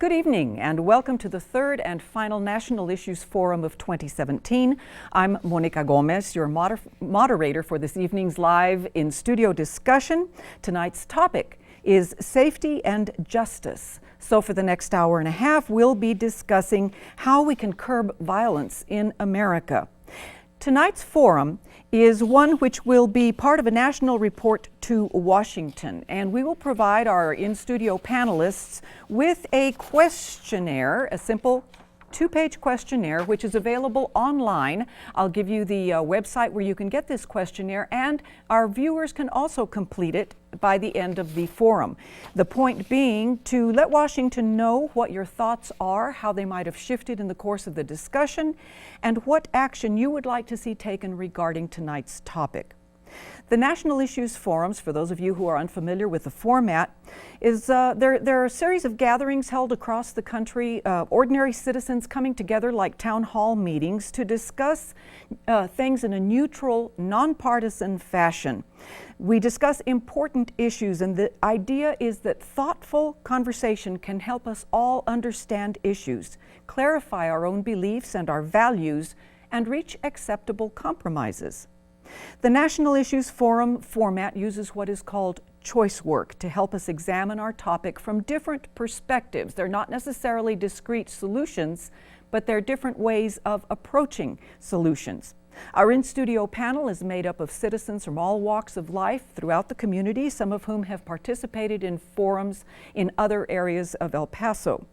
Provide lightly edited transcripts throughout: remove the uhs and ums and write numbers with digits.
Good evening and welcome to the third and final National Issues Forum of 2017. I'm Monica Gomez, your moderator for this evening's live in-studio discussion. Tonight's topic is safety and justice. So for the next hour and a half, we'll be discussing how we can curb violence in America. Tonight's forum is one which will be part of a national report to Washington, and we will provide our in-studio panelists with a questionnaire, a simple two-page questionnaire, which is available online. I'll give you the website where you can get this questionnaire, and our viewers can also complete it by the end of the forum. The point being to let Washington know what your thoughts are, how they might have shifted in the course of the discussion, and what action you would like to see taken regarding tonight's topic. The National Issues Forums, for those of you who are unfamiliar with the format, is there are a series of gatherings held across the country, ordinary citizens coming together like town hall meetings to discuss things in a neutral, nonpartisan fashion. We discuss important issues, and the idea is that thoughtful conversation can help us all understand issues, clarify our own beliefs and our values, and reach acceptable compromises. The National Issues Forum format uses what is called choice work to help us examine our topic from different perspectives. They're not necessarily discrete solutions, but they're different ways of approaching solutions. Our in-studio panel is made up of citizens from all walks of life throughout the community, some of whom have participated in forums in other areas of El Paso.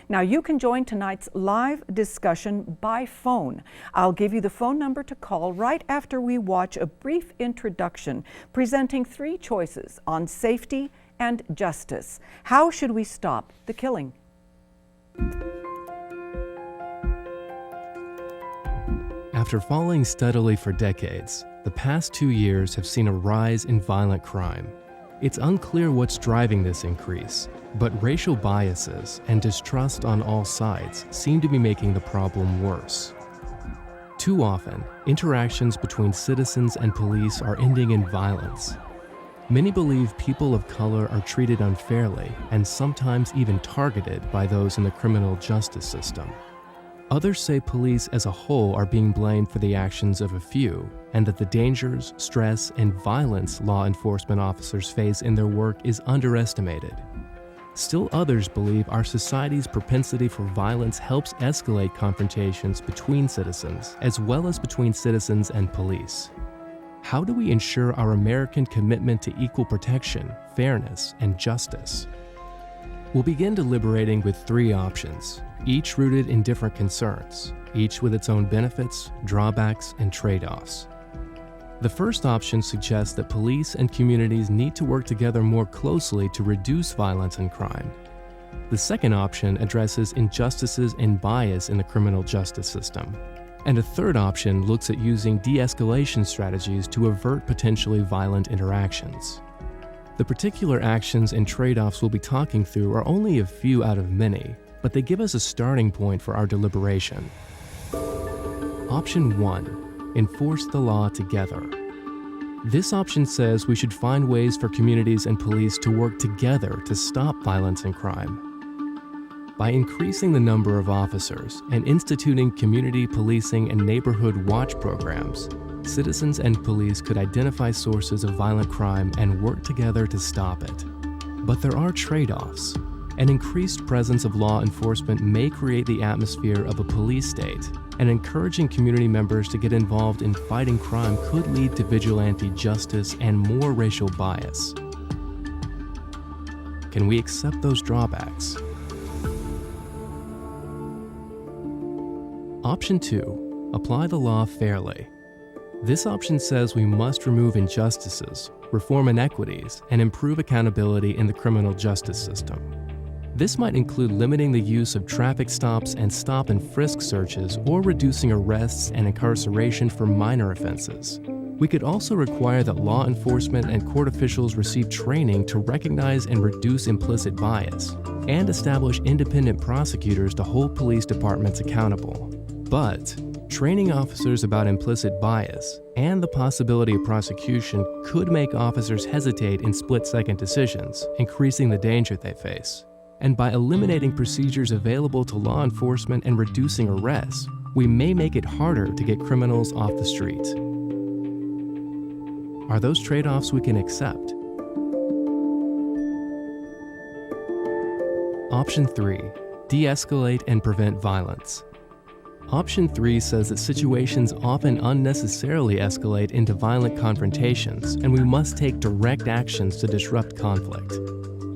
Now, you can join tonight's live discussion by phone. I'll give you the phone number to call right after we watch a brief introduction presenting three choices on safety and justice. How should we stop the killing? After falling steadily for decades, the past 2 years have seen a rise in violent crime. It's unclear what's driving this increase, but racial biases and distrust on all sides seem to be making the problem worse. Too often, interactions between citizens and police are ending in violence. Many believe people of color are treated unfairly and sometimes even targeted by those in the criminal justice system. Others say police as a whole are being blamed for the actions of a few, and that the dangers, stress, and violence law enforcement officers face in their work is underestimated. Still others believe our society's propensity for violence helps escalate confrontations between citizens, as well as between citizens and police. How do we ensure our American commitment to equal protection, fairness, and justice? We'll begin deliberating with three options, each rooted in different concerns, each with its own benefits, drawbacks, and trade-offs. The first option suggests that police and communities need to work together more closely to reduce violence and crime. The second option addresses injustices and bias in the criminal justice system. And a third option looks at using de-escalation strategies to avert potentially violent interactions. The particular actions and trade-offs we'll be talking through are only a few out of many, but they give us a starting point for our deliberation. Option 1. Enforce the law together. This option says we should find ways for communities and police to work together to stop violence and crime. By increasing the number of officers and instituting community policing and neighborhood watch programs, citizens and police could identify sources of violent crime and work together to stop it. But there are trade-offs. An increased presence of law enforcement may create the atmosphere of a police state, and encouraging community members to get involved in fighting crime could lead to vigilante justice and more racial bias. Can we accept those drawbacks? Option 2. Apply the law fairly. This option says we must remove injustices, reform inequities, and improve accountability in the criminal justice system. This might include limiting the use of traffic stops and stop and frisk searches or reducing arrests and incarceration for minor offenses. We could also require that law enforcement and court officials receive training to recognize and reduce implicit bias, and establish independent prosecutors to hold police departments accountable. But training officers about implicit bias and the possibility of prosecution could make officers hesitate in split-second decisions, increasing the danger they face. And by eliminating procedures available to law enforcement and reducing arrests, we may make it harder to get criminals off the street. Are those trade-offs we can accept? Option 3, de-escalate and prevent violence. Option 3 says that situations often unnecessarily escalate into violent confrontations, and we must take direct actions to disrupt conflict.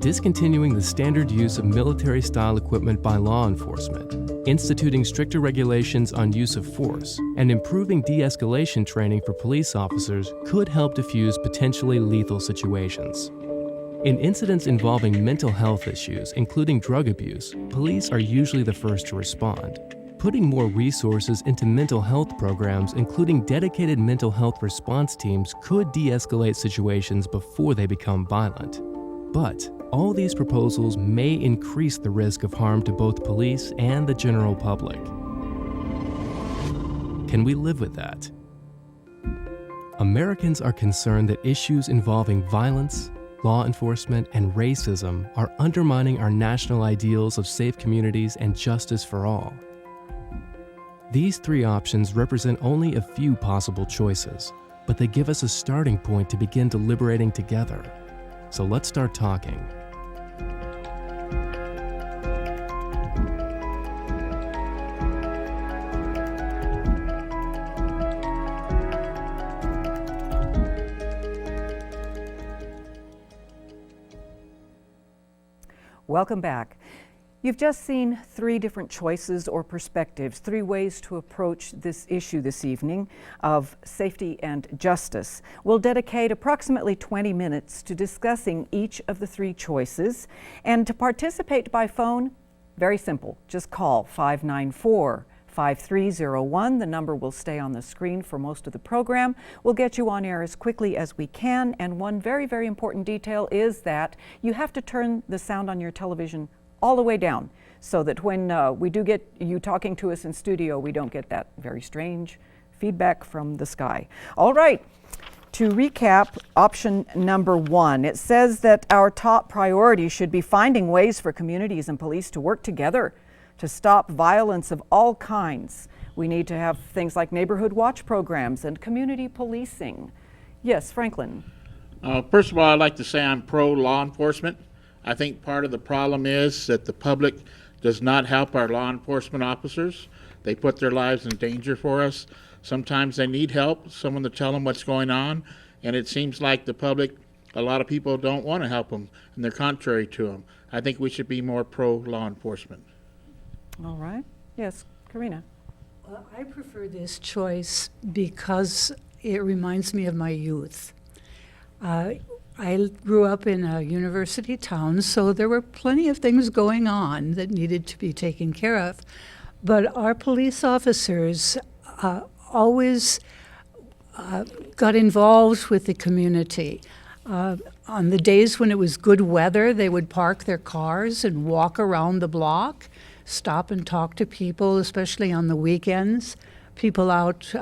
Discontinuing the standard use of military-style equipment by law enforcement, instituting stricter regulations on use of force, and improving de-escalation training for police officers could help diffuse potentially lethal situations. In incidents involving mental health issues, including drug abuse, police are usually the first to respond. Putting more resources into mental health programs, including dedicated mental health response teams, could de-escalate situations before they become violent. But all these proposals may increase the risk of harm to both police and the general public. Can we live with that? Americans are concerned that issues involving violence, law enforcement, and racism are undermining our national ideals of safe communities and justice for all. These three options represent only a few possible choices, but they give us a starting point to begin deliberating together. So let's start talking. Welcome back. You've just seen three different choices or perspectives, three ways to approach this issue this evening of safety and justice. We'll dedicate approximately 20 minutes to discussing each of the three choices. And to participate by phone, very simple. Just call 594-5301. The number will stay on the screen for most of the program. We'll get you on air as quickly as we can. And one very, very important detail is that you have to turn the sound on your television all the way down so that when we do get you talking to us in studio, we don't get that very strange feedback from the sky. All right, to recap option number 1, it says that our top priority should be finding ways for communities and police to work together to stop violence of all kinds. We need to have things like neighborhood watch programs and community policing. Yes, Franklin. First of all, I'd like to say I'm pro law enforcement. I think part of the problem is that the public does not help our law enforcement officers. They put their lives in danger for us. Sometimes they need help, someone to tell them what's going on, and it seems like the public, a lot of people don't want to help them, and they're contrary to them. I think we should be more pro law enforcement. All right. Yes, Karina. Well, I prefer this choice because it reminds me of my youth. I grew up in a university town, so there were plenty of things going on that needed to be taken care of. But our police officers always got involved with the community. On the days when it was good weather, they would park their cars and walk around the block, stop and talk to people, especially on the weekends. People out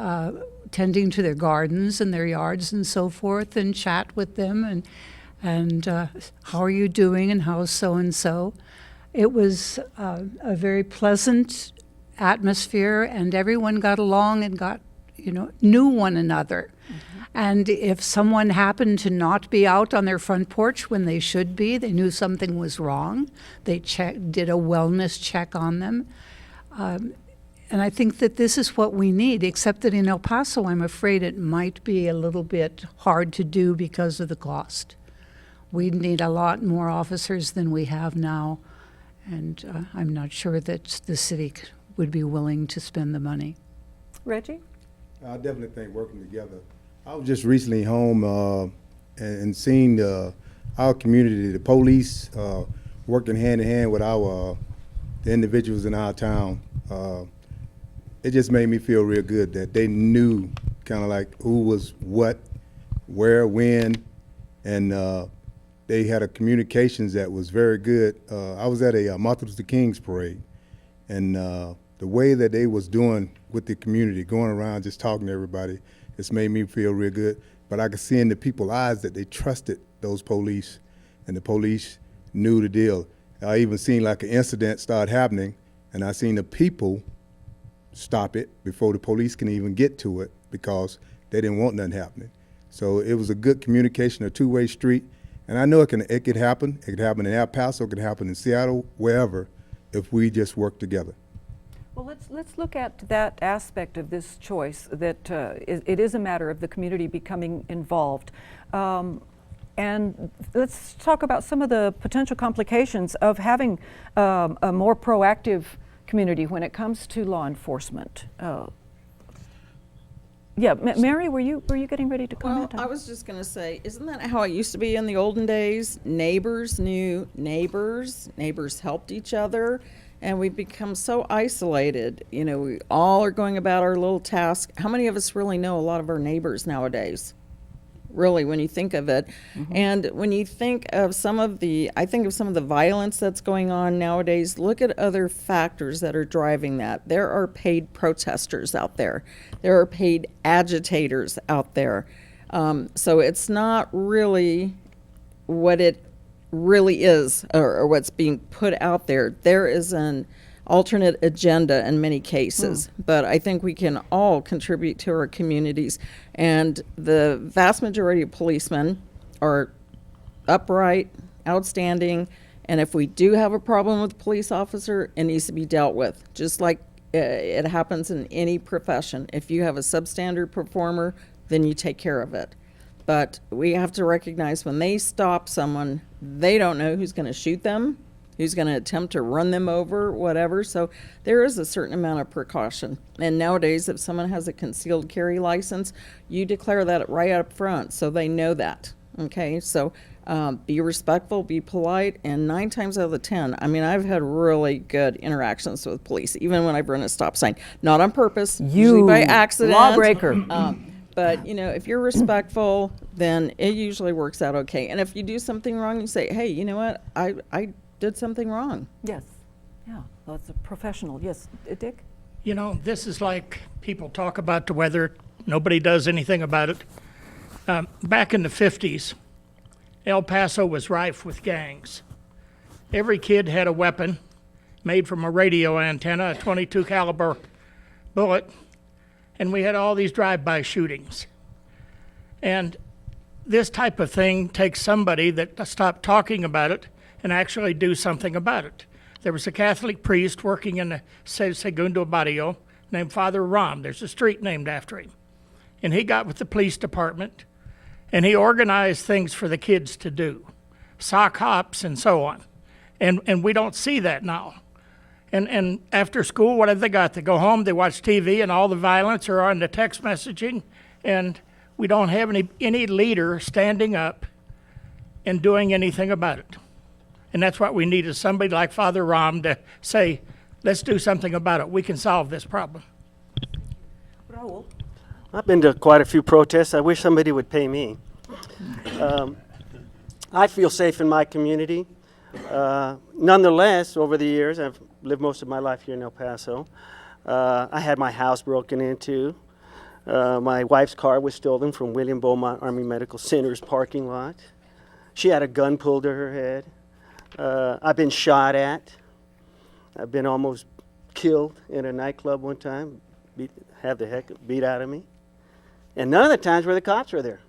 tending to their gardens and their yards and so forth, and chat with them and how are you doing and how's so-and-so. It was a very pleasant atmosphere, and everyone got along and knew one another. Mm-hmm. And if someone happened to not be out on their front porch when they should be, they knew something was wrong. They did a wellness check on them. And I think that this is what we need, except that in El Paso, I'm afraid it might be a little bit hard to do because of the cost. We need a lot more officers than we have now, and I'm not sure that the city would be willing to spend the money. Reggie? I definitely think working together. I was just recently home and seeing our community, the police, working hand in hand with the individuals in our town. It just made me feel real good that they knew kind of like who was what, where, when, and they had a communications that was very good. I was at a Martin Luther King's parade, and the way that they was doing with the community, going around just talking to everybody, it's made me feel real good. But I could see in the people's eyes that they trusted those police, and the police knew the deal. I even seen like an incident start happening, and I seen the people stop it before the police can even get to it because they didn't want nothing happening. So it was a good communication, a two-way street, and I know it could happen. It could happen in El Paso, it could happen in Seattle, wherever, if we just work together. Well, let's look at that aspect of this choice, that it is a matter of the community becoming involved. And let's talk about some of the potential complications of having a more proactive community when it comes to law enforcement. Yeah, Mary, were you getting ready to comment? Well, I was just going to say, isn't that how it used to be in the olden days? Neighbors knew neighbors, neighbors helped each other, and we've become so isolated. You know, we all are going about our little task. How many of us really know a lot of our neighbors nowadays? Really, when you think of it. Mm-hmm. And when you think of I think of some of the violence that's going on nowadays, look at other factors that are driving that. There are paid protesters out there. There are paid agitators out there. So it's not really what it really is, or what's being put out there. There is an alternate agenda in many cases, but I think we can all contribute to our communities. And the vast majority of policemen are upright, outstanding, and if we do have a problem with a police officer, it needs to be dealt with, just like it happens in any profession. If you have a substandard performer, then you take care of it. But we have to recognize when they stop someone, they don't know who's going to shoot them, who's going to attempt to run them over, whatever. So there is a certain amount of precaution. And nowadays, if someone has a concealed carry license, you declare that right up front so they know that. Okay, so be respectful, be polite, and 9 times out of the 10, I mean, I've had really good interactions with police, even when I've run a stop sign. Not on purpose, usually by accident. Lawbreaker. But, you know, if you're respectful, then it usually works out okay. And if you do something wrong, you say, hey, you know what, I did something wrong. Yes. Yeah. Well, it's a professional. Yes. Dick? You know, this is like people talk about the weather. Nobody does anything about it. Back in the 50s, El Paso was rife with gangs. Every kid had a weapon made from a radio antenna, a .22 caliber bullet, and we had all these drive-by shootings. And this type of thing takes somebody that stopped talking about it and actually do something about it. There was a Catholic priest working in the Segundo Barrio named Father Ram. There's a street named after him. And he got with the police department, and he organized things for the kids to do, sock hops and so on. And we don't see that now. And after school, what have they got? They go home, they watch TV, and all the violence are on the text messaging, and we don't have any leader standing up and doing anything about it. And that's what we need, is somebody like Father Ram to say, let's do something about it. We can solve this problem. Raul? I've been to quite a few protests. I wish somebody would pay me. I feel safe in my community. Nonetheless, over the years, I've lived most of my life here in El Paso. I had my house broken into. My wife's car was stolen from William Beaumont Army Medical Center's parking lot. She had a gun pulled to her head. I've been shot at. I've been almost killed in a nightclub one time, have the heck beat out of me. And none of the times where the cops were there.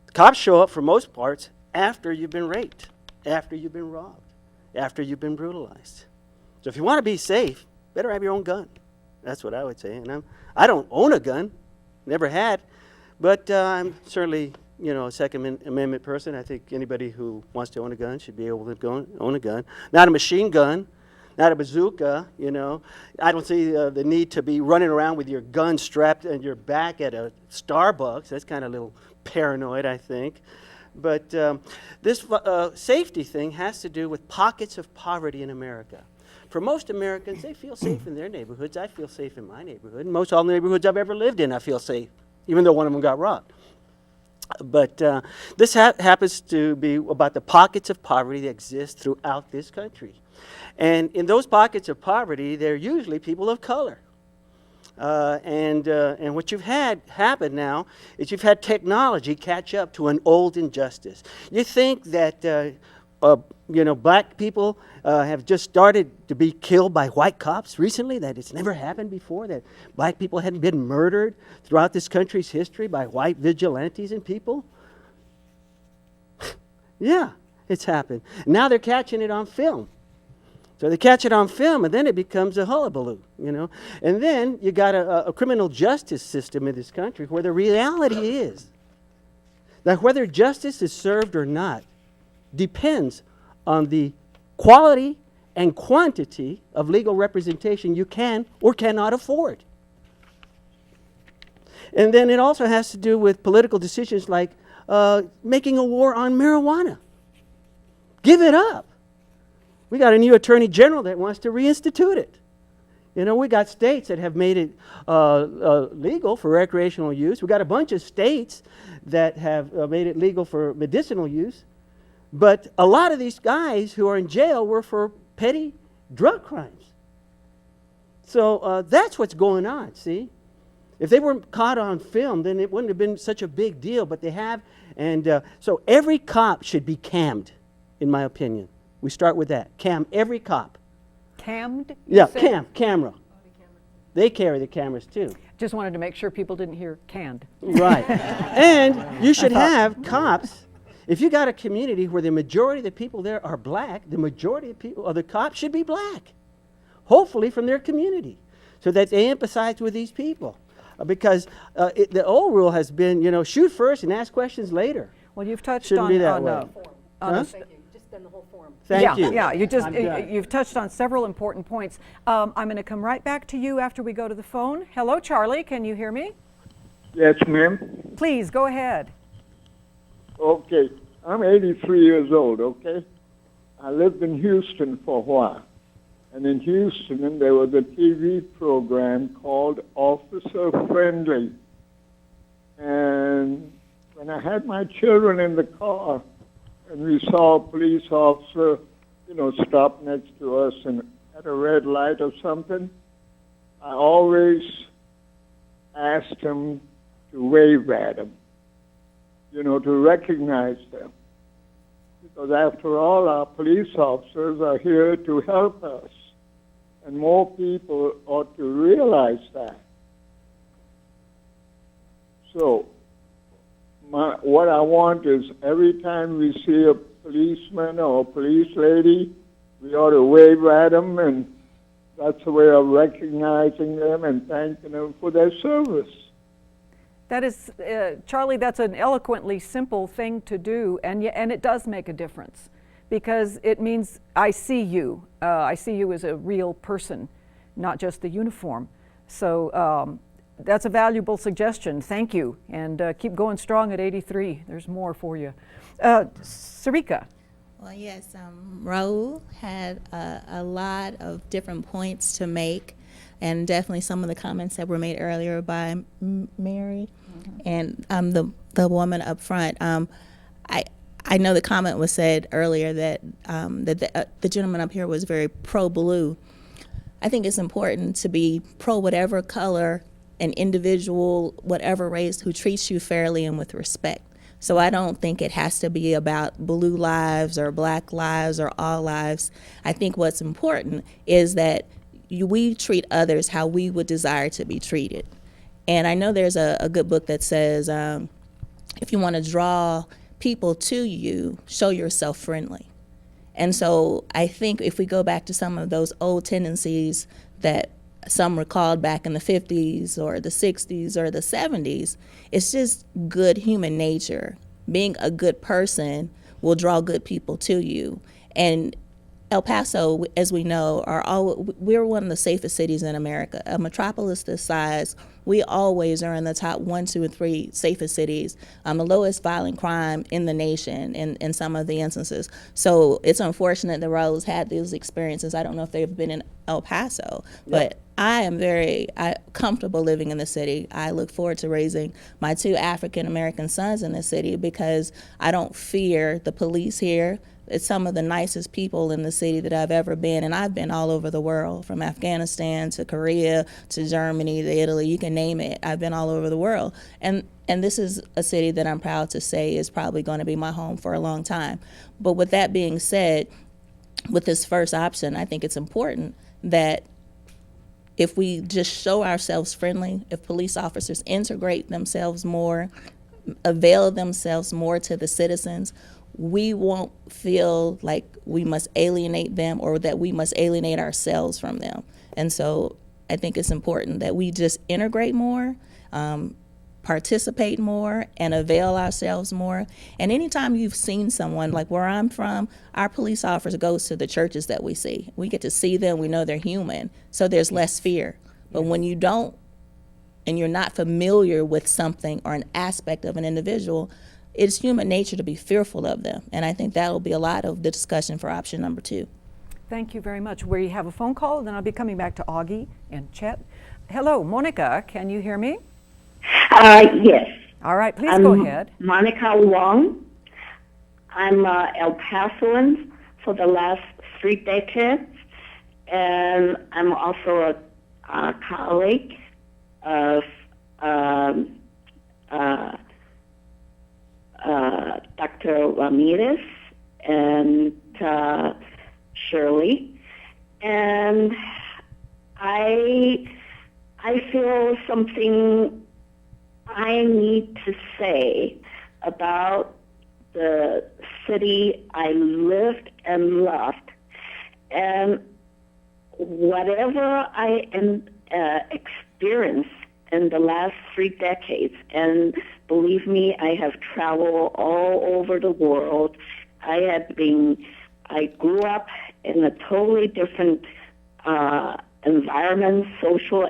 The cops show up for most parts after you've been raped, after you've been robbed, after you've been brutalized. So if you want to be safe, better have your own gun. That's what I would say. And I don't own a gun, never had, but I'm certainly, you know, a Second Amendment person. I think anybody who wants to own a gun should be able to own a gun. Not a machine gun, not a bazooka, you know. I don't see the need to be running around with your gun strapped on your back at a Starbucks. That's kind of a little paranoid, I think. But this safety thing has to do with pockets of poverty in America. For most Americans, they feel safe in their neighborhoods. I feel safe in my neighborhood. In most all the neighborhoods I've ever lived in, I feel safe, even though one of them got robbed. But this happens to be about the pockets of poverty that exist throughout this country. And in those pockets of poverty, they're usually people of color. And what you've had happen now is you've had technology catch up to an old injustice. You think that black people have just started to be killed by white cops recently, that it's never happened before, that black people hadn't been murdered throughout this country's history by white vigilantes and people. Yeah, it's happened. Now they're catching it on film. So they catch it on film, and then it becomes a hullabaloo, And then you got a criminal justice system in this country where the reality is that whether justice is served or not depends on the quality and quantity of legal representation you can or cannot afford. And then it also has to do with political decisions like making a war on marijuana. Give it up. We got a new attorney general that wants to reinstitute it. We got states that have made it legal for recreational use. We got a bunch of states that have made it legal for medicinal use. But a lot of these guys who are in jail were for petty drug crimes. So that's what's going on, see? If they weren't caught on film, then it wouldn't have been such a big deal, but they have. And so every cop should be cammed, in my opinion. We start with that. Cam every cop. Cammed? Yeah, camera. They carry the cameras too. Just wanted to make sure people didn't hear canned. Right. And you should have cops. If you got a community where the majority of the people there are black, the majority of the cops should be black. Hopefully from their community, so that they empathize with these people. Because the old rule has been, shoot first and ask questions later. Well, you've touched Shouldn't on be that on, way. on Huh? yeah, Thank you. Yeah, I'm done. you've touched on several important points. I'm going to come right back to you after we go to the phone. Hello, Charlie. Can you hear me? Yes, ma'am. Please go ahead. Okay. I'm 83 years old, okay? I lived in Houston for a while. And in Houston, there was a TV program called Officer Friendly. And when I had my children in the car, and we saw a police officer, stop next to us and at a red light or something, I always asked him to wave at him, to recognize them. Because after all, our police officers are here to help us. And more people ought to realize that. So, what I want is every time we see a policeman or a police lady, we ought to wave at them, and that's a way of recognizing them and thanking them for their service. That is, Charlie, that's an eloquently simple thing to do, and it does make a difference, because it means I see you. I see you as a real person, not just the uniform. So that's a valuable suggestion. Thank you, and keep going strong at 83. There's more for you. Sarika. Well, yes, Raul had a lot of different points to make, and definitely some of the comments that were made earlier by Mary and the woman up front. I know the comment was said earlier that the gentleman up here was very pro-blue. I think it's important to be pro whatever color an individual, whatever race, who treats you fairly and with respect. So I don't think it has to be about blue lives or black lives or all lives. I think what's important is that we treat others how we would desire to be treated. And I know there's a good book that says if you want to draw people to you, show yourself friendly. And so I think if we go back to some of those old tendencies that some recalled back in the 50s or the 60s or the 70s, it's just good human nature. Being a good person will draw good people to you. And El Paso, as we know, we're one of the safest cities in America. A metropolis this size, we always are in the top 1, 2, and 3 safest cities. The lowest violent crime in the nation in some of the instances. So it's unfortunate that Raul's had these experiences. I don't know if they've been in El Paso, but I am very comfortable living in the city. I look forward to raising my 2 African American sons in the city because I don't fear the police here. It's some of the nicest people in the city that I've ever been, and I've been all over the world, from Afghanistan to Korea to Germany to Italy, you can name it. I've been all over the world. And this is a city that I'm proud to say is probably going to be my home for a long time. But with that being said, with this first option, I think it's important that if we just show ourselves friendly, if police officers integrate themselves more, avail themselves more to the citizens, we won't feel like we must alienate them or that we must alienate ourselves from them. And so I think it's important that we just integrate more, participate more, and avail ourselves more. And anytime you've seen someone, like where I'm from, our police officer goes to the churches that we see. We get to see them, we know they're human, so there's less fear. But when you don't, and you're not familiar with something or an aspect of an individual, it's human nature to be fearful of them. And I think that'll be a lot of the discussion for option number 2. Thank you very much. We have a phone call, then I'll be coming back to Augie and Chet. Hello, Monica, can you hear me? Yes. All right, please go ahead. Monica Wong. I'm El Pasoan for the last 3 decades, and I'm also a colleague of Dr. Ramirez and Shirley, and I feel something I need to say about the city I lived and loved, and whatever I experienced in the last 3 decades, and believe me, I have traveled all over the world. I grew up in a totally different environment, social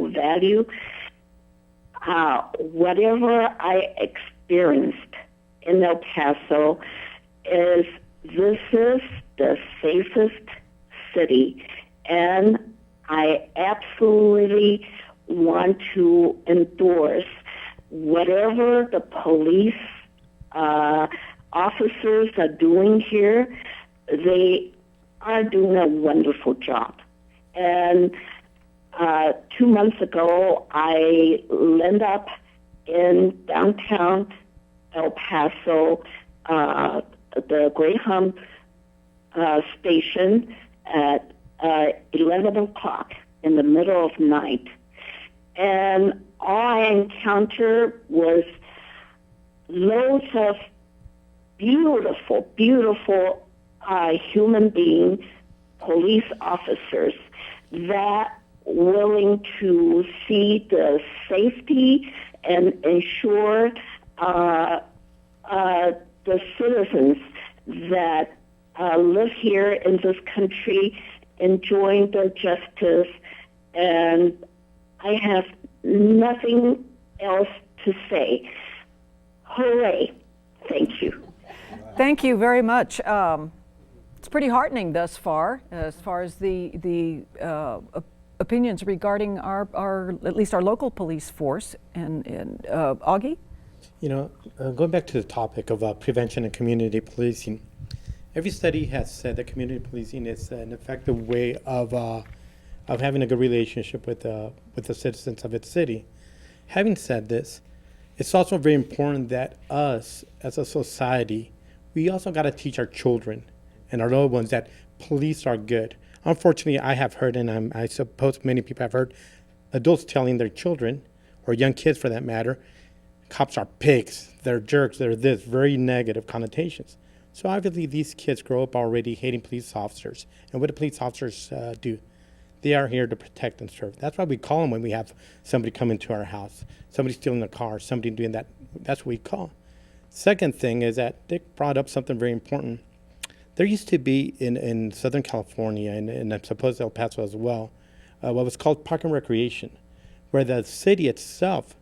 value. Whatever I experienced in El Paso this is the safest city, and I absolutely want to endorse whatever the police officers are doing here. They are doing a wonderful job. And 2 months ago, I landed up in downtown El Paso, the Greyhound station at 11 o'clock in the middle of the night. And all I encountered was loads of beautiful, beautiful human beings, police officers that willing to see the safety and ensure the citizens that live here in this country enjoying their justice. And I have nothing else to say. Hooray. Thank you. Thank you very much. It's pretty heartening thus far as the opinions regarding our at least our local police force. And Augie? Going back to the topic of prevention and community policing, every study has said that community policing is an effective way of having a good relationship with the citizens of its city. Having said this, it's also very important that us as a society, we also got to teach our children and our little ones that police are good. Unfortunately, I have heard, and I suppose many people have heard, adults telling their children, or young kids for that matter, cops are pigs, they're jerks, they're this, very negative connotations. So obviously these kids grow up already hating police officers. And what do police officers do? They are here to protect and serve. That's why we call them when we have somebody come into our house, somebody stealing a car, somebody doing that. That's what we call. Second thing is that Dick brought up something very important. There used to be in Southern California, and I suppose El Paso as well, what was called Park and Recreation, where the city itself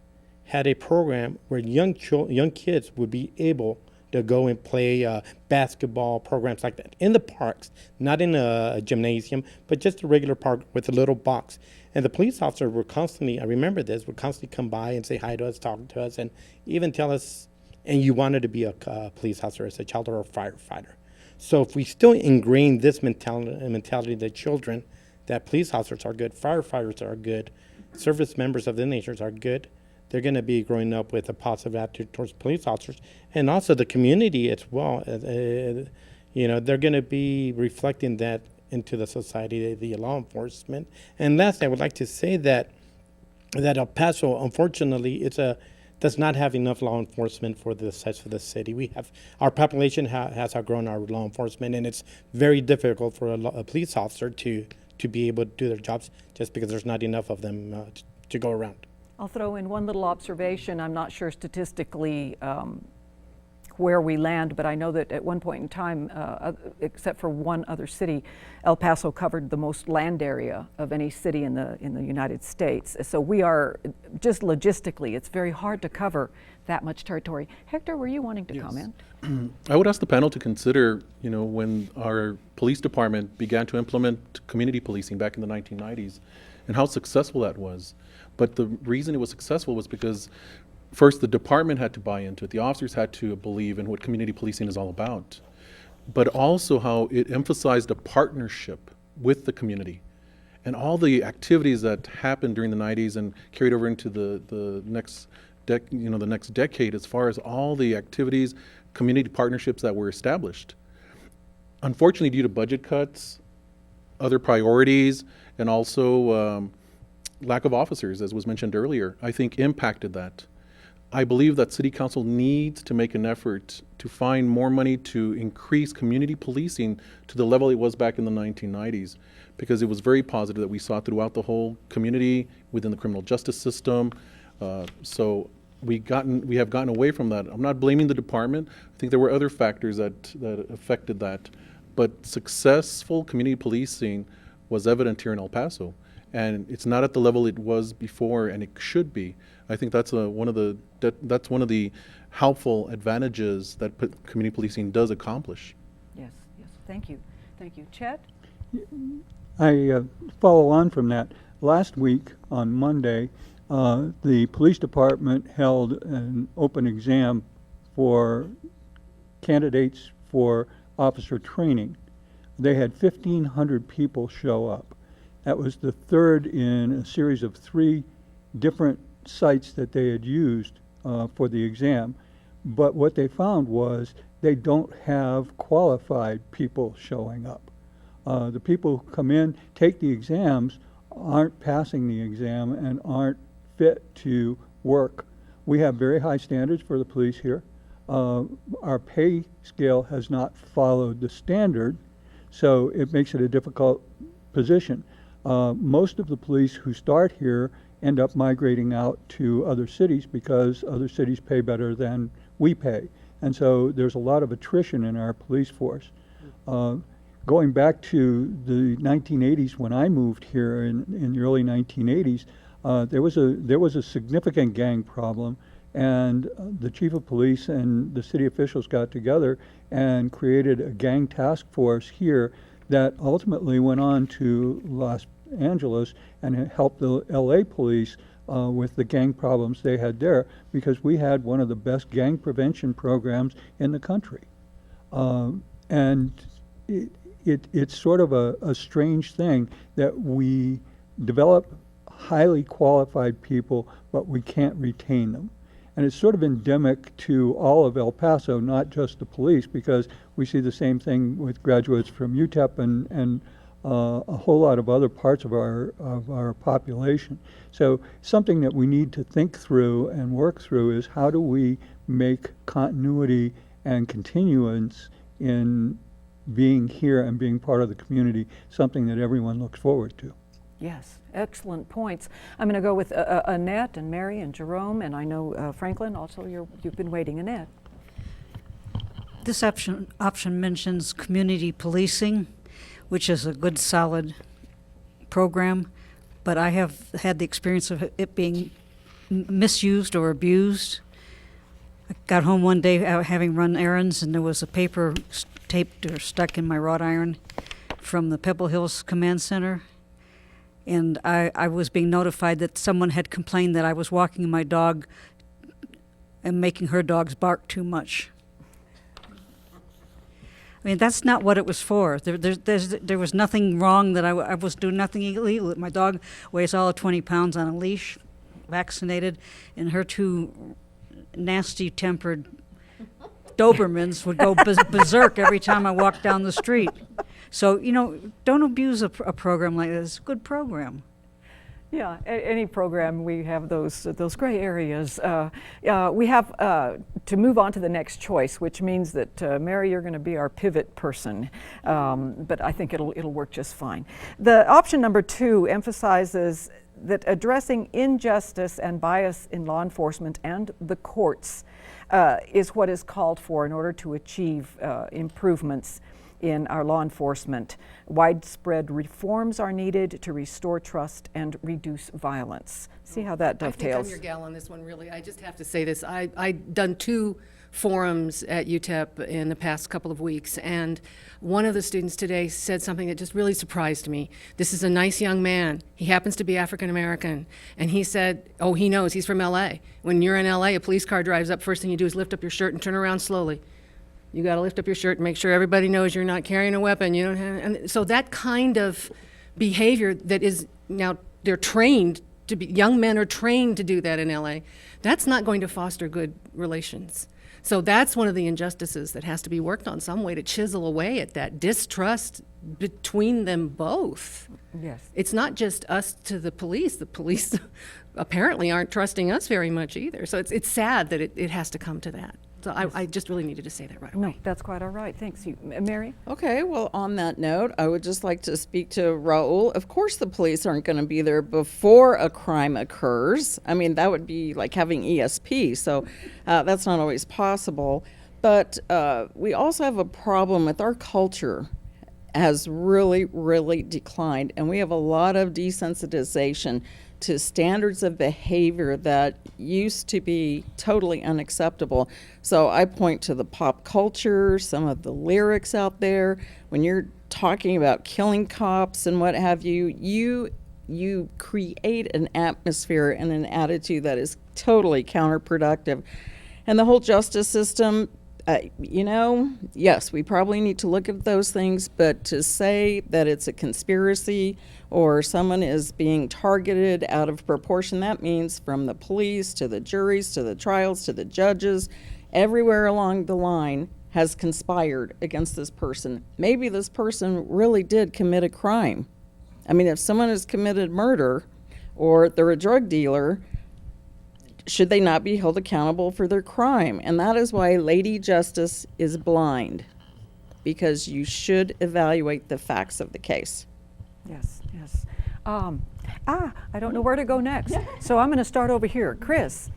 had a program where young kids would be able to go and play basketball programs like that in the parks, not in a gymnasium, but just a regular park with a little box. And the police officer would constantly, I remember this, would constantly come by and say hi to us, talk to us, and even tell us and you wanted to be a police officer as a child or a firefighter. So if we still ingrain this mentality that children, that police officers are good, firefighters are good, service members of the nations are good, they're going to be growing up with a positive attitude towards police officers, and also the community as well. They're going to be reflecting that into the society, the law enforcement. And last, I would like to say that El Paso, unfortunately, does not have enough law enforcement for the size of the city. Our population has outgrown our law enforcement, and it's very difficult for a police officer to be able to do their jobs just because there's not enough of them to go around. I'll throw in one little observation. I'm not sure statistically where we land, but I know that at one point in time, except for one other city, El Paso covered the most land area of any city in the United States. So we are, just logistically, it's very hard to cover that much territory. Hector, were you wanting to comment? I would ask the panel to consider, when our police department began to implement community policing back in the 1990s and how successful that was. But the reason it was successful was because first, the department had to buy into it. The officers had to believe in what community policing is all about, but also how it emphasized a partnership with the community. And all the activities that happened during the 90s and carried over into the next decade, as far as all the activities, community partnerships that were established. Unfortunately, due to budget cuts, other priorities, and also lack of officers, as was mentioned earlier, I think impacted that. I believe that City Council needs to make an effort to find more money to increase community policing to the level it was back in the 1990s, because it was very positive that we saw throughout the whole community, within the criminal justice system. So we have gotten away from that. I'm not blaming the department. I think there were other factors that affected that. But successful community policing was evident here in El Paso. And it's not at the level it was before, and it should be. I think that's one of the helpful advantages that community policing does accomplish. Yes, thank you. Chet? I follow on from that. Last week on Monday, the police department held an open exam for candidates for officer training. They had 1,500 people show up. That was the third in a series of 3 different sites that they had used for the exam. But what they found was they don't have qualified people showing up. The people who come in, take the exams, aren't passing the exam and aren't fit to work. We have very high standards for the police here. Our pay scale has not followed the standard, so it makes it a difficult position. Most of the police who start here end up migrating out to other cities because other cities pay better than we pay. And so there's a lot of attrition in our police force. Going back to the 1980s, when I moved here in the early 1980s, there was a significant gang problem, and the chief of police and the city officials got together and created a gang task force here that ultimately went on to Los Angeles and helped the LA police with the gang problems they had there, because we had one of the best gang prevention programs in the country. And it's sort of a strange thing that we develop highly qualified people, but we can't retain them. And it's sort of endemic to all of El Paso, not just the police, because we see the same thing with graduates from UTEP and a whole lot of other parts of our population. So something that we need to think through and work through is how do we make continuity and continuance in being here and being part of the community something that everyone looks forward to. Yes, excellent points. I'm going to go with Annette and Mary and Jerome, and I know Franklin, also you've been waiting. Annette. This option mentions community policing, which is a good, solid program, but I have had the experience of it being misused or abused. I got home one day having run errands, and there was a paper taped or stuck in my wrought iron from the Pebble Hills Command Center. And I was being notified that someone had complained that I was walking my dog and making her dogs bark too much. I mean, that's not what it was for. There was nothing wrong that I was doing nothing illegal. My dog weighs all of 20 pounds on a leash, vaccinated, and her two nasty-tempered Dobermans would go berserk every time I walked down the street. So, don't abuse a program like this. It's a good program. Yeah, any program, we have those gray areas. We have to move on to the next choice, which means that Mary, you're going to be our pivot person, but I think it'll work just fine. The option number 2 emphasizes that addressing injustice and bias in law enforcement and the courts is what is called for in order to achieve improvements in our law enforcement. Widespread reforms are needed to restore trust and reduce violence. See how that dovetails. I think I'm your gal on this one, really. I just have to say this. I've done 2 forums at UTEP in the past couple of weeks, and one of the students today said something that just really surprised me. This is a nice young man. He happens to be African American, and he said, oh, he knows, he's from LA. When you're in LA, a police car drives up, first thing you do is lift up your shirt and turn around slowly. You got to lift up your shirt and make sure everybody knows you're not carrying a weapon. You don't have, and so that kind of behavior that is now, they're trained to be, young men are trained to do that in LA. That's not going to foster good relations. So that's one of the injustices that has to be worked on, some way to chisel away at that distrust between them both. Yes. It's not just us to the police. The police apparently aren't trusting us very much either. So it's sad that it has to come to that. So I just really needed to say that right away. No, that's quite all right. Thanks. Mary? Okay, well, on that note, I would just like to speak to Raul. Of course, the police aren't going to be there before a crime occurs. I mean, that would be like having ESP, so that's not always possible. But we also have a problem with our culture has really, really declined, and we have a lot of desensitization to standards of behavior that used to be totally unacceptable. So I point to the pop culture, some of the lyrics out there. When you're talking about killing cops and what have you, you create an atmosphere and an attitude that is totally counterproductive. And the whole justice system, yes, we probably need to look at those things, but to say that it's a conspiracy or someone is being targeted out of proportion, that means from the police to the juries to the trials to the judges, everywhere along the line has conspired against this person. Maybe this person really did commit a crime. I mean, if someone has committed murder or they're a drug dealer, should they not be held accountable for their crime? And that is why Lady Justice is blind, because you should evaluate the facts of the case. Yes, yes. I don't know where to go next, so I'm going to start over here. Chris.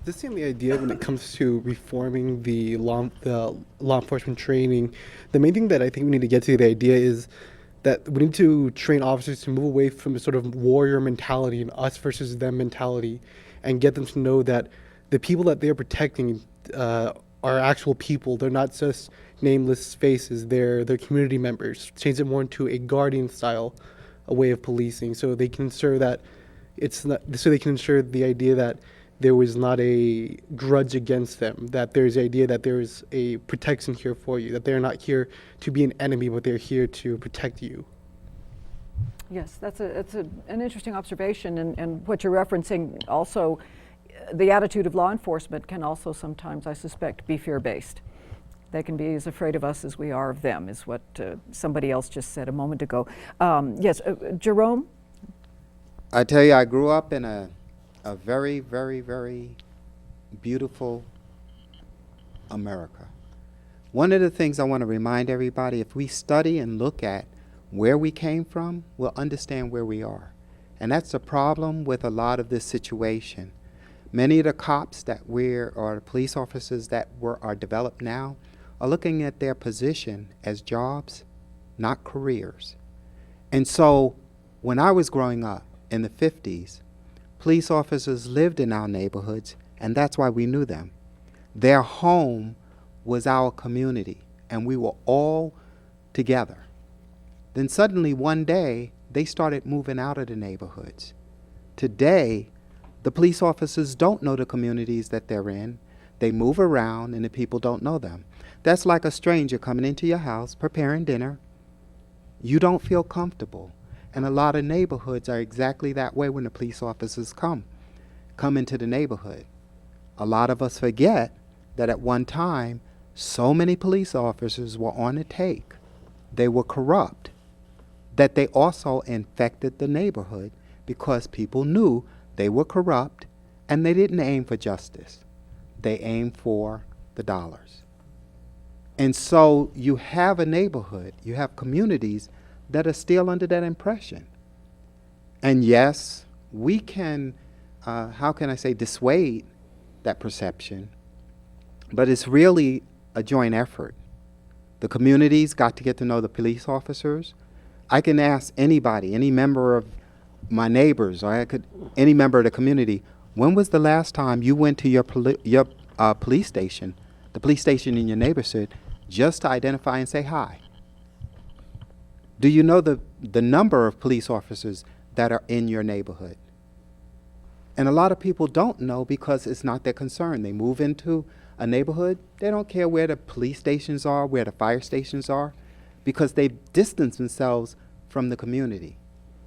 The same idea when it comes to reforming the law enforcement training. The main thing that I think we need to get to, the idea is that we need to train officers to move away from a sort of warrior mentality and us versus them mentality, and get them to know that the people that they're protecting are actual people. They're not just nameless faces. They're community members. Change it more into a guardian style, a way of policing, so they can ensure that the idea that there was not a grudge against them, that there's the idea that there's a protection here for you, that they're not here to be an enemy, but they're here to protect you. Yes, that's an interesting observation, and what you're referencing also, the attitude of law enforcement can also sometimes, I suspect, be fear-based. They can be as afraid of us as we are of them, is what somebody else just said a moment ago. Yes, Jerome? I tell you, I grew up in a very, very, very beautiful America. One of the things I want to remind everybody, if we study and look at where we came from, we'll understand where we are. And that's the problem with a lot of this situation. Many of the cops or the police officers that are developed now are looking at their position as jobs, not careers. And so when I was growing up in the 50s, police officers lived in our neighborhoods, and that's why we knew them. Their home was our community, and we were all together. Then suddenly one day, they started moving out of the neighborhoods. Today, The police officers don't know the communities that they're in. They move around and the people don't know them. That's like a stranger coming into your house, preparing dinner. You don't feel comfortable. And a lot of neighborhoods are exactly that way when the police officers come into the neighborhood. A lot of us forget that at one time, so many police officers were on the take. They were corrupt. That they also infected the neighborhood because people knew they were corrupt and they didn't aim for justice. They aimed for the dollars. And so you have a neighborhood, you have communities that are still under that impression. And yes, we can, dissuade that perception, but it's really a joint effort. The communities got to get to know the police officers. I can ask anybody, any member of my neighbors, or any member of the community, when was the last time you went to your police station, the police station in your neighborhood, just to identify and say hi? Do you know the number of police officers that are in your neighborhood? And a lot of people don't know because it's not their concern. They move into a neighborhood, they don't care where the police stations are, where the fire stations are, because they've distanced themselves from the community.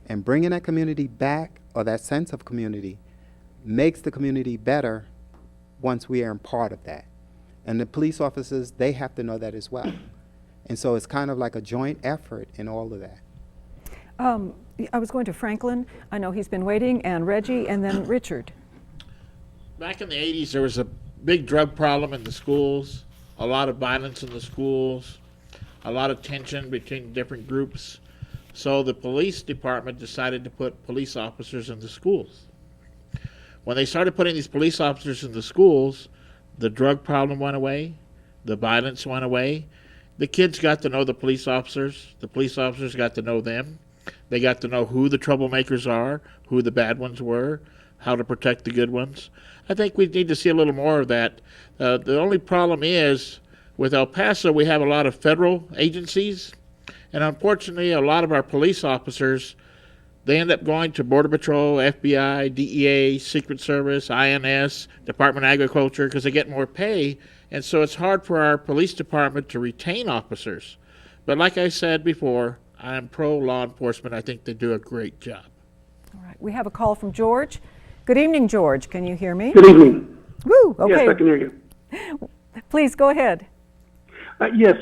And bringing that community back, or that sense of community, makes the community better once we are a part of that. And the police officers, they have to know that as well. And so it's kind of like a joint effort in all of that. I was going to Franklin. I know he's been waiting, and Reggie, and then Richard. Back in the 80s, there was a big drug problem in the schools, a lot of violence in the schools, a lot of tension between different groups. So the police department decided to put police officers in the schools. When they started putting these police officers in the schools, the drug problem went away, the violence went away. The kids got to know the police officers got to know them. They got to know who the troublemakers are, who the bad ones were, how to protect the good ones. I think we need to see a little more of that. The only problem is, with El Paso, we have a lot of federal agencies, and unfortunately, a lot of our police officers, they end up going to Border Patrol, FBI, DEA, Secret Service, INS, Department of Agriculture, because they get more pay, and so it's hard for our police department to retain officers. But like I said before, I am pro-law enforcement. I think they do a great job. All right, we have a call from George. Good evening, George. Can you hear me? Good evening. Woo, okay. Yes, I can hear you. Please go ahead. Yes,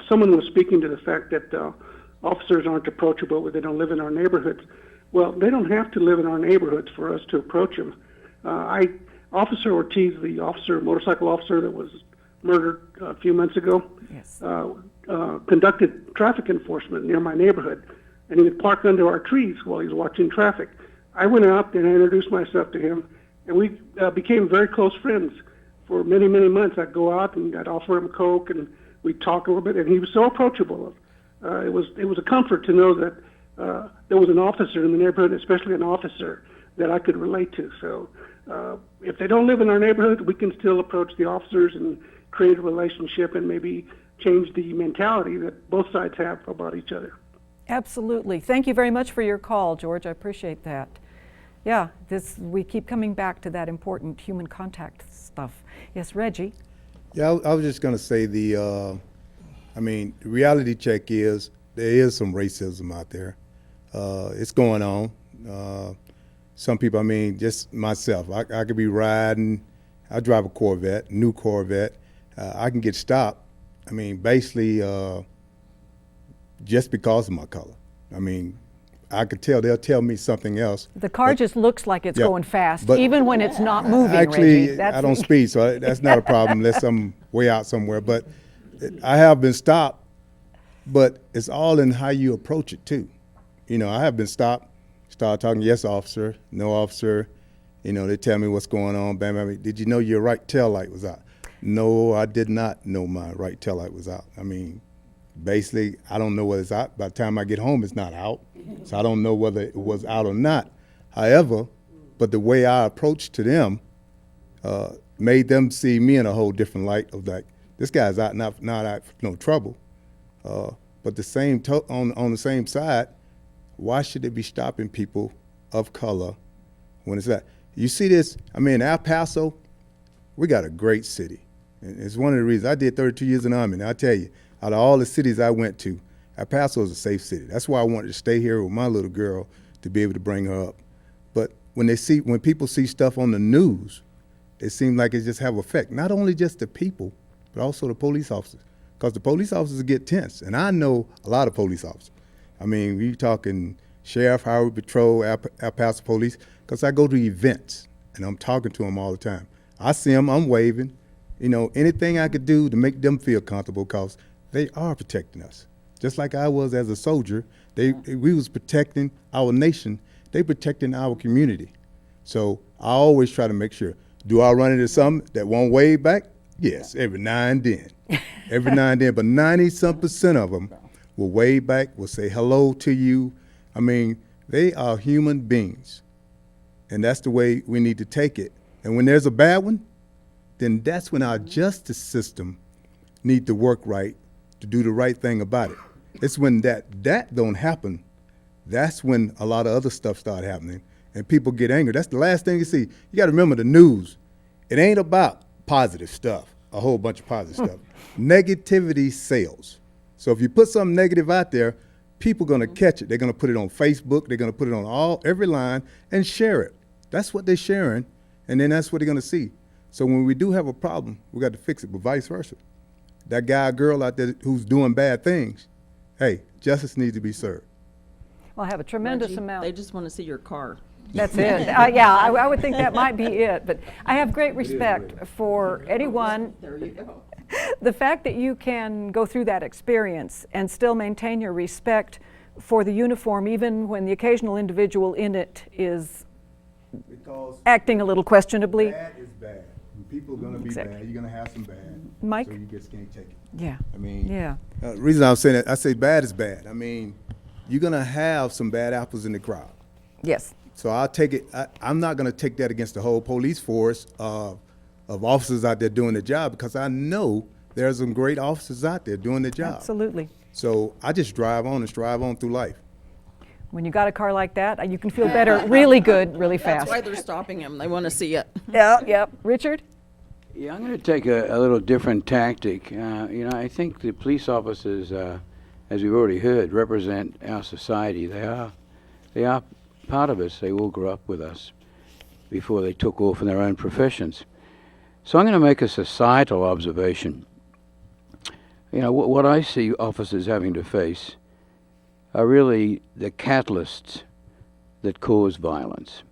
someone was speaking to the fact that officers aren't approachable when they don't live in our neighborhoods. Well, they don't have to live in our neighborhoods for us to approach them. Officer Ortiz, the motorcycle officer that was murdered a few months ago, yes, conducted traffic enforcement near my neighborhood, and he would park under our trees while he was watching traffic. I went out and I introduced myself to him, and we became very close friends for many, many months. I'd go out and I'd offer him Coke, and we'd talk a little bit, and he was so approachable. It was a comfort to know that there was an officer in the neighborhood, especially an officer that I could relate to. So if they don't live in our neighborhood, we can still approach the officers and create a relationship and maybe change the mentality that both sides have about each other. Absolutely. Thank you very much for your call, George. I appreciate that. Yeah, we keep coming back to that important human contact stuff. Yes, Reggie? Yeah, I was just going to say the reality check is there is some racism out there. It's going on. Some people, just myself, I could be riding, I drive a Corvette, new Corvette. I can get stopped, basically just because of my color. I could tell, they'll tell me something else. The car just looks like it's going fast, but even when it's not moving, actually, Reggie. I don't speed, so that's not a problem unless I'm way out somewhere. But I have been stopped, but it's all in how you approach it, too. I have been stopped, started talking, yes, officer, no, officer. They tell me what's going on. Bam, bam, did you know your right tail light was out? No, I did not know my right tail light was out. Basically, I don't know whether it's out. By the time I get home, it's not out. So I don't know whether it was out or not. However, but the way I approached to them made them see me in a whole different light of like, this guy's out, not out for no trouble. But the same on the same side, why should they be stopping people of color when it's that? You see this, I mean, El Paso, we got a great city. And it's one of the reasons I did 32 years in the Army. And I tell you, out of all the cities I went to, El Paso is a safe city. That's why I wanted to stay here with my little girl to be able to bring her up. But when people see stuff on the news, it seems like it just have effect. Not only just the people, but also the police officers. Because the police officers get tense. And I know a lot of police officers. I mean, we talking Sheriff, Highway Patrol, El Paso Police, because I go to events and I'm talking to them all the time. I see them, I'm waving. You know, anything I could do to make them feel comfortable, because they are protecting us. Just like I was as a soldier, we was protecting our nation, they protecting our community. So I always try to make sure, do I run into something that won't wave back? Yes, every now and then. Every now and then, but 90-some% of them will wave back, will say hello to you. I mean, they are human beings. And that's the way we need to take it. And when there's a bad one, then that's when our justice system need to work right to do the right thing about it. It's when that don't happen, that's when a lot of other stuff start happening and people get angry. That's the last thing you see. You got to remember the news. It ain't about positive stuff, a whole bunch of positive stuff. Negativity sells. So if you put something negative out there, people are going to catch it. They're going to put it on Facebook. They're going to put it on every line and share it. That's what they're sharing, and then that's what they're going to see. So when we do have a problem, we got to fix it, but vice versa. That guy or girl out there who's doing bad things, hey, justice needs to be served. Well, I have a tremendous Reggie, amount. They just want to see your car. That's it. Yeah, I would think that might be it. But I have great respect for anyone. There you go. The fact that you can go through that experience and still maintain your respect for the uniform, even when the occasional individual in it is acting a little questionably. Bad is bad. When people are going to be bad, you're going to have some bad. Mike? So you just can't take it. Yeah. I mean, yeah. The reason I'm saying that, I say bad is bad. I mean, you're going to have some bad apples in the crowd. Yes. So I'll take it. I'm not going to take that against the whole police force of officers out there doing their job, because I know there's some great officers out there doing their job. Absolutely. So I just drive on and strive on through life. When you got a car like that, you can feel better really good, really fast. That's why they're stopping him. They want to see it. Yeah. Richard? Yeah, I'm going to take a little different tactic. I think the police officers, as we've already heard, represent our society. They are part of us. They all grew up with us before they took off in their own professions. So I'm going to make a societal observation. What I see officers having to face are really the catalysts that cause violence.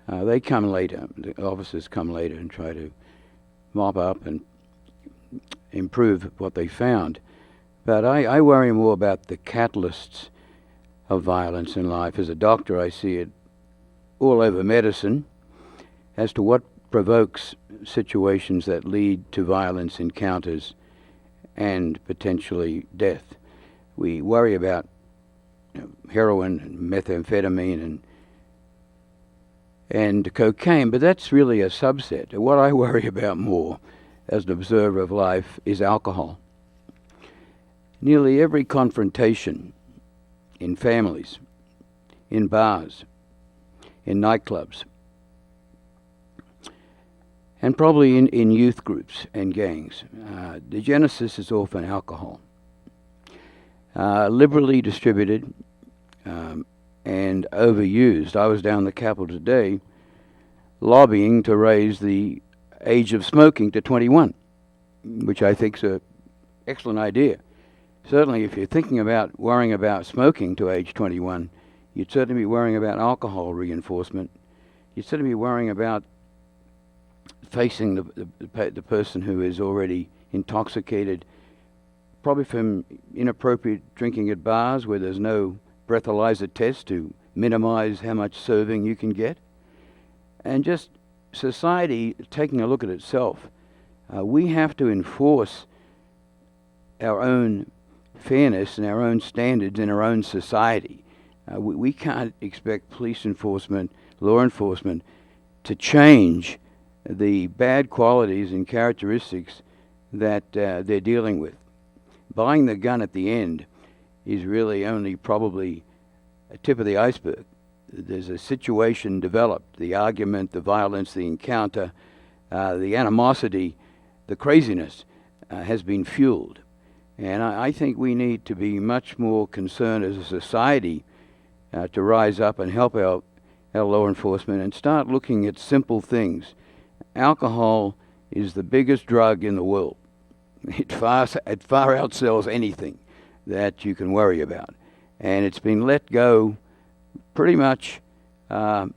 They come later. The officers come later and try to mop up and improve what they found. But I worry more about the catalysts of violence in life. As a doctor, I see it all over medicine as to what provokes situations that lead to violence encounters and potentially death. We worry about heroin and methamphetamine and cocaine, but that's really a subset. What I worry about more as an observer of life is alcohol. Nearly every confrontation in families, in bars, in nightclubs, and probably in youth groups and gangs, the genesis is often alcohol. Liberally distributed and overused. I was down the Capitol today lobbying to raise the age of smoking to 21, which I think is an excellent idea. Certainly, if you're thinking about worrying about smoking to age 21, you'd certainly be worrying about alcohol reinforcement. You'd certainly be worrying about facing the person who is already intoxicated, probably from inappropriate drinking at bars where there's no breathalyzer test to minimize how much serving you can get. And just society taking a look at itself. We have to enforce our own fairness and our own standards in our own society. We can't expect police enforcement, law enforcement, to change the bad qualities and characteristics that they're dealing with. Buying the gun at the end is really only probably a tip of the iceberg. there's a situation developed, the argument, the violence, the encounter, the animosity, the craziness has been fueled. And I think we need to be much more concerned as a society to rise up and help our law enforcement and start looking at simple things. Alcohol is the biggest drug in the world. It far outsells anything that you can worry about. And it's been let go pretty much unmentored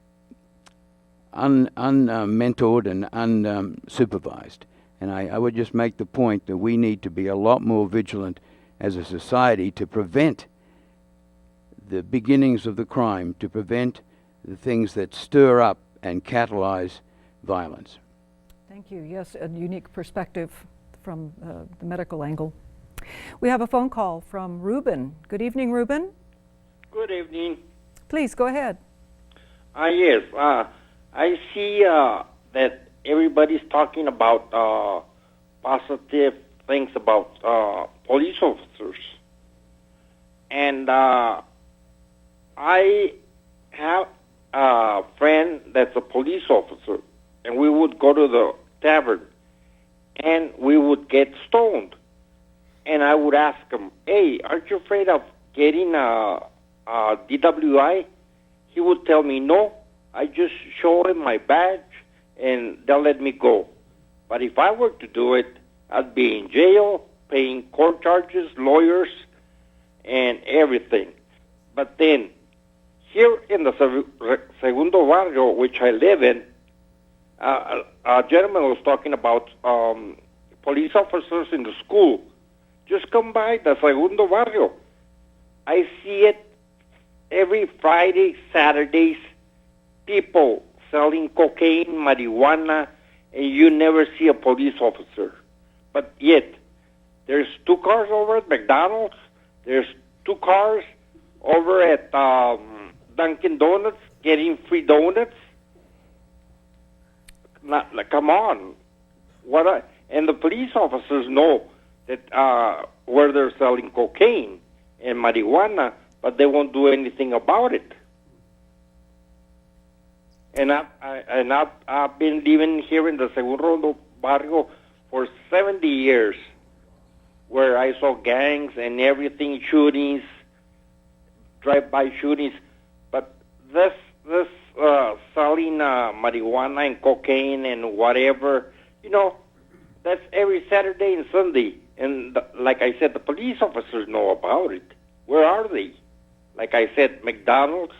and unsupervised. And I would just make the point that we need to be a lot more vigilant as a society to prevent the beginnings of the crime, to prevent the things that stir up and catalyze violence. Thank you. Yes, a unique perspective from the medical angle. We have a phone call from Ruben. Good evening, Ruben. Good evening. Please go ahead. Yes, I see that everybody's talking about positive things about police officers. And I have a friend that's a police officer, and we would go to the tavern, and we would get stoned. And I would ask him, hey, aren't you afraid of getting a DWI? He would tell me, no, I just show him my badge, and they'll let me go. But if I were to do it, I'd be in jail, paying court charges, lawyers, and everything. But then, here in the Segundo Barrio, which I live in, a gentleman was talking about police officers in the school. Just come by the Segundo Barrio. I see it every Friday, Saturdays, people selling cocaine, marijuana, and you never see a police officer. But yet, there's 2 cars over at McDonald's, there's 2 cars over at Dunkin' Donuts getting free donuts. Come on. And the police officers know that where they're selling cocaine and marijuana, but they won't do anything about it. And I've been living here in the Segundo Barrio for 70 years, where I saw gangs and everything, shootings, drive-by shootings. But this selling marijuana and cocaine and whatever, that's every Saturday and Sunday. And like I said, the police officers know about it. Where are they? Like I said, McDonald's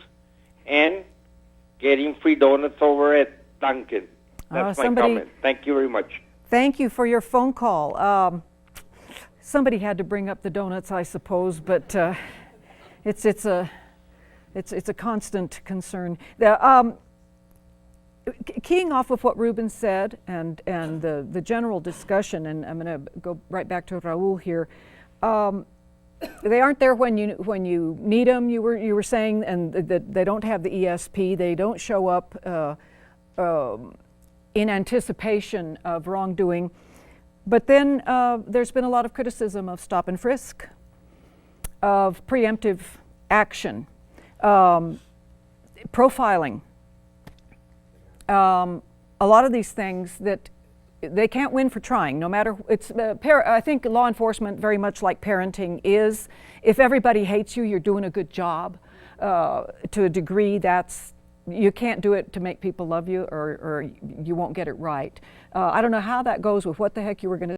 and getting free donuts over at Dunkin'. That's my comment. Thank you very much. Thank you for your phone call. Somebody had to bring up the donuts, I suppose, but it's a constant concern. Keying off of what Ruben said and the general discussion, and I'm going to go right back to Raul here. They aren't there when you need them. You were saying, and that they don't have the ESP. They don't show up in anticipation of wrongdoing. But then there's been a lot of criticism of stop and frisk, of preemptive action, profiling. A lot of these things that they can't win for trying, no matter, I think law enforcement, very much like parenting, is if everybody hates you, you're doing a good job. To a degree, you can't do it to make people love you, or you won't get it right. I don't know how that goes with what the heck you were going to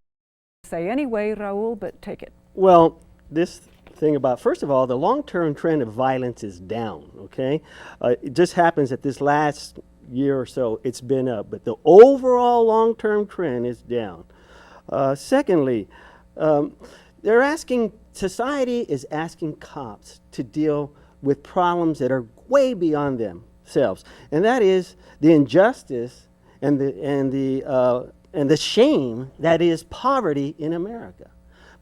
say anyway, Raul, but take it. Well, this thing about, first of all, the long-term trend of violence is down, okay? It just happens that this last year or so it's been up, but the overall long-term trend is down. Secondly, society is asking cops to deal with problems that are way beyond themselves, and that is the injustice and the shame that is poverty in America.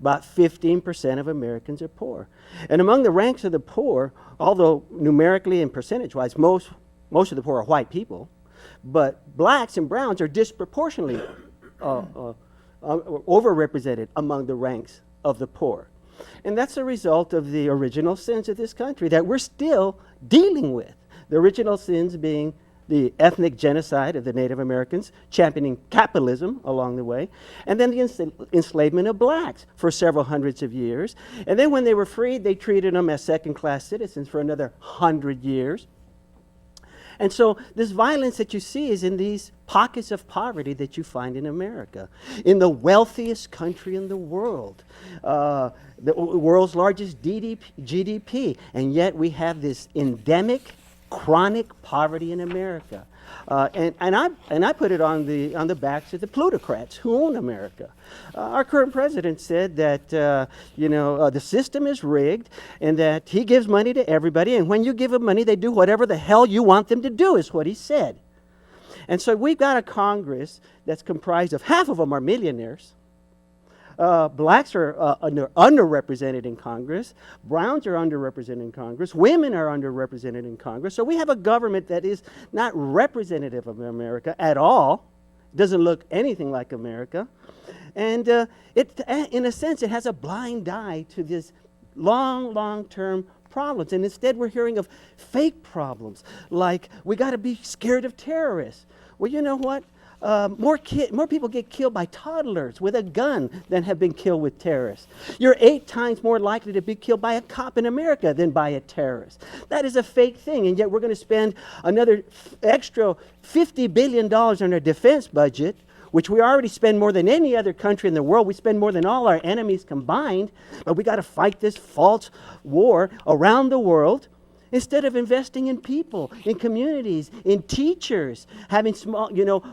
About 15% of Americans are poor, and among the ranks of the poor, although numerically and percentage-wise, most of the poor are white people, but blacks and browns are disproportionately overrepresented among the ranks of the poor. And that's a result of the original sins of this country that we're still dealing with. The original sins being the ethnic genocide of the Native Americans, championing capitalism along the way, and then the enslavement of blacks for several hundreds of years. And then when they were freed, they treated them as second-class citizens for another 100 years. And so this violence that you see is in these pockets of poverty that you find in America, in the wealthiest country in the world, the world's largest GDP, and yet we have this endemic, chronic poverty in America. And I put it on the backs of the plutocrats who own America. Our current president said that the system is rigged and that he gives money to everybody, and when you give them money, they do whatever the hell you want them to do, is what he said. And so we've got a Congress that's comprised of half of them are millionaires. Blacks are underrepresented in Congress. Browns are underrepresented in Congress. Women are underrepresented in Congress. So we have a government that is not representative of America at all. It doesn't look anything like America. And in a sense, it has a blind eye to this long-term problems. And instead, we're hearing of fake problems, like we got to be scared of terrorists. Well, you know what? More people get killed by toddlers with a gun than have been killed with terrorists. You're 8 times more likely to be killed by a cop in America than by a terrorist. That is a fake thing, and yet we're going to spend another extra $50 billion on our defense budget, which we already spend more than any other country in the world. We spend more than all our enemies combined, but we got to fight this false war around the world. Instead of investing in people, in communities, in teachers, having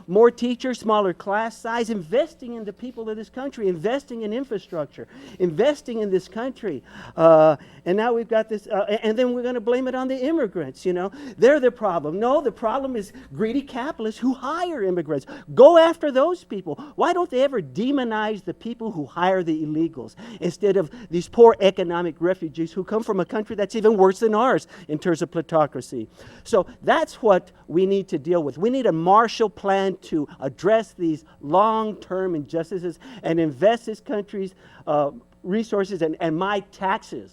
more teachers, smaller class size, investing in the people of this country, investing in infrastructure, investing in this country. And now we've got this, and then we're going to blame it on the immigrants, They're the problem. No, the problem is greedy capitalists who hire immigrants. Go after those people. Why don't they ever demonize the people who hire the illegals instead of these poor economic refugees who come from a country that's even worse than ours in terms of plutocracy? So that's what we need to deal with. We need a Marshall Plan to address these long-term injustices and invest this country's resources and my taxes.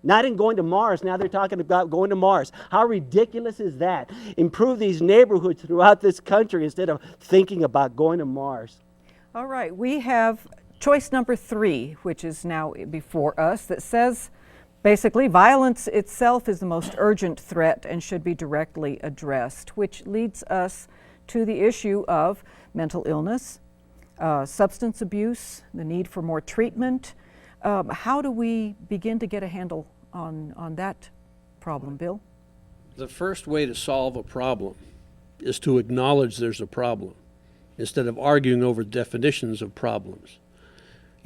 Not in going to Mars. Now they're talking about going to Mars. How ridiculous is that? Improve these neighborhoods throughout this country instead of thinking about going to Mars. All right, we have choice number 3, which is now before us, that says, basically, violence itself is the most urgent threat and should be directly addressed, which leads us to the issue of mental illness, substance abuse, the need for more treatment. How do we begin to get a handle on that problem, Bill? The first way to solve a problem is to acknowledge there's a problem instead of arguing over definitions of problems.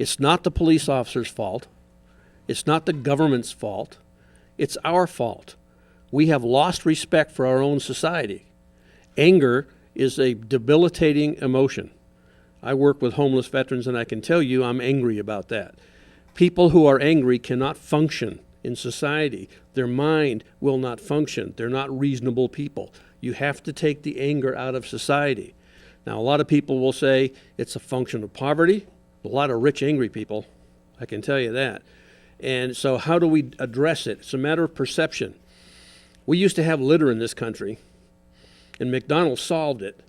It's not the police officer's fault. It's not the government's fault. It's our fault. We have lost respect for our own society. Anger is a debilitating emotion. I work with homeless veterans, and I can tell you I'm angry about that. People who are angry cannot function in society. Their mind will not function. They're not reasonable people. You have to take the anger out of society. Now, a lot of people will say it's a function of poverty. A lot of rich, angry people, I can tell you that. And so how do we address it? It's a matter of perception. We used to have litter in this country, and McDonald's solved it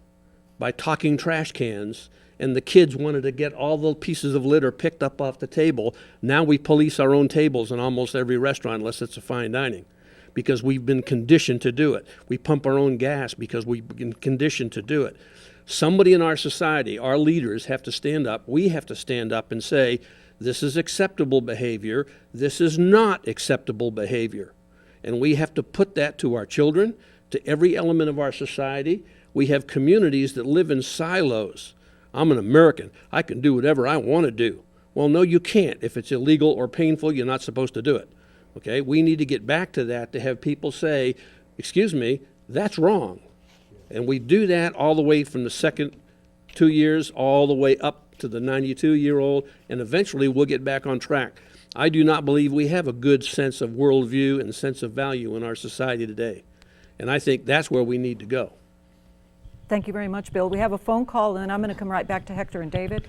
by talking trash cans, and the kids wanted to get all the pieces of litter picked up off the table. Now we police our own tables in almost every restaurant, unless it's a fine dining, because we've been conditioned to do it. We pump our own gas because we've been conditioned to do it. Somebody in our society, our leaders, have to stand up. We have to stand up and say, this is acceptable behavior. This is not acceptable behavior. And we have to put that to our children, to every element of our society. We have communities that live in silos. I'm an American. I can do whatever I want to do. Well, no, you can't. If it's illegal or painful, you're not supposed to do it. Okay? We need to get back to that, to have people say, excuse me, that's wrong. And we do that all the way from the second 2 years all the way up to the 92-year-old, and eventually we'll get back on track. I do not believe we have a good sense of worldview and sense of value in our society today. And I think that's where we need to go. Thank you very much, Bill. We have a phone call, and then I'm going to come right back to Hector and David.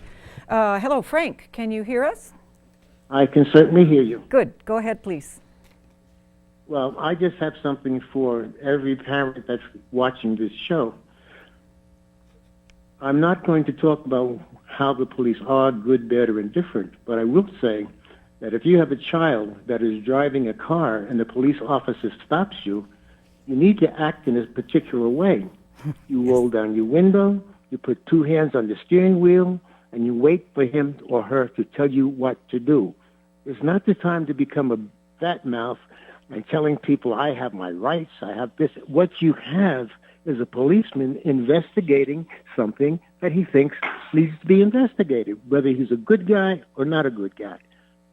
Hello, Frank. Can you hear us? I can certainly hear you. Good. Go ahead, please. Well, I just have something for every parent that's watching this show. I'm not going to talk about how the police are good, bad, or indifferent, but I will say that if you have a child that is driving a car and the police officer stops you, you need to act in a particular way. You roll down your window, you put two hands on the steering wheel, and you wait for him or her to tell you what to do. It's not the time to become a fat mouth and telling people, I have my rights, I have this. What you have is a policeman investigating something that he thinks needs to be investigated, whether he's a good guy or not a good guy.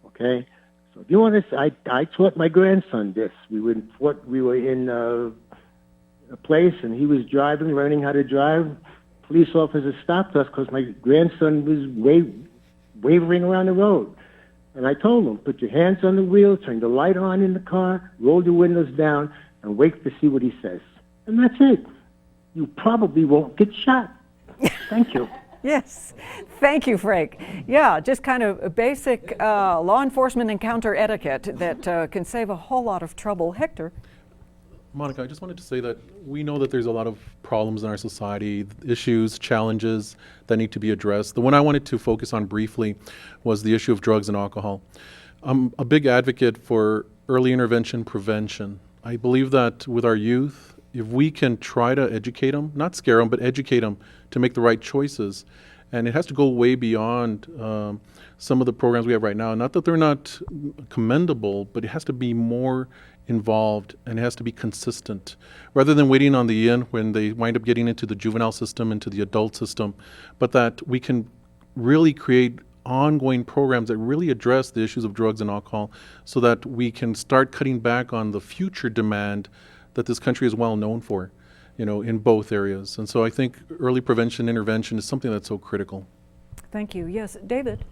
Okay? So if you want to, I taught my grandson this. We were in a place, and he was driving, learning how to drive. Police officer stopped us because my grandson was wavering around the road. And I told him, put your hands on the wheel, turn the light on in the car, roll the windows down, and wait to see what he says. And that's it. You probably won't get shot. Thank you. Yes, thank you, Frank. Yeah, just kind of a basic law enforcement encounter etiquette that can save a whole lot of trouble. Hector? Monica, I just wanted to say that we know that there's a lot of problems in our society, issues, challenges that need to be addressed. The one I wanted to focus on briefly was the issue of drugs and alcohol. I'm a big advocate for early intervention prevention. I believe that with our youth, if we can try to educate them, not scare them, but educate them to make the right choices, and it has to go way beyond some of the programs we have right now. Not that they're not commendable, but it has to be more involved and it has to be consistent. Rather than waiting on the end when they wind up getting into the juvenile system, into the adult system, but that we can really create ongoing programs that really address the issues of drugs and alcohol so that we can start cutting back on the future demand that this country is well known for, in both areas. And so I think early prevention, intervention is something that's so critical. Thank you. Yes, David?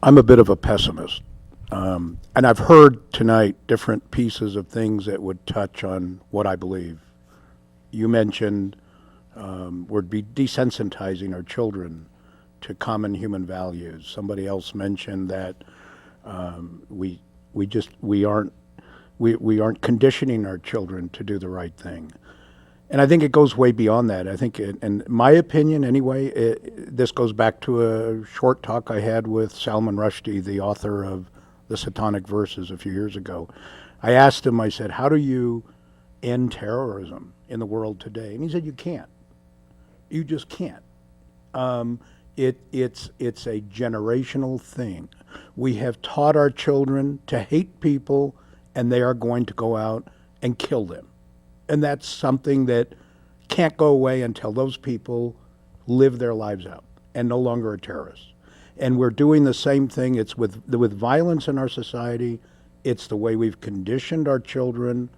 I'm a bit of a pessimist. And I've heard tonight different pieces of things that would touch on what I believe. You mentioned we're desensitizing our children to common human values. Somebody else mentioned that we aren't conditioning our children to do the right thing. And I think it goes way beyond that. I think, in my opinion anyway, this goes back to a short talk I had with Salman Rushdie, the author of The Satanic Verses, a few years ago. I asked him, I said, how do you end terrorism in the world today? And he said, you can't. You just can't. It's a generational thing. We have taught our children to hate people, and they are going to go out and kill them. And that's something that can't go away until those people live their lives out and no longer are terrorists. And we're doing the same thing. It's with violence in our society. It's the way we've conditioned our children.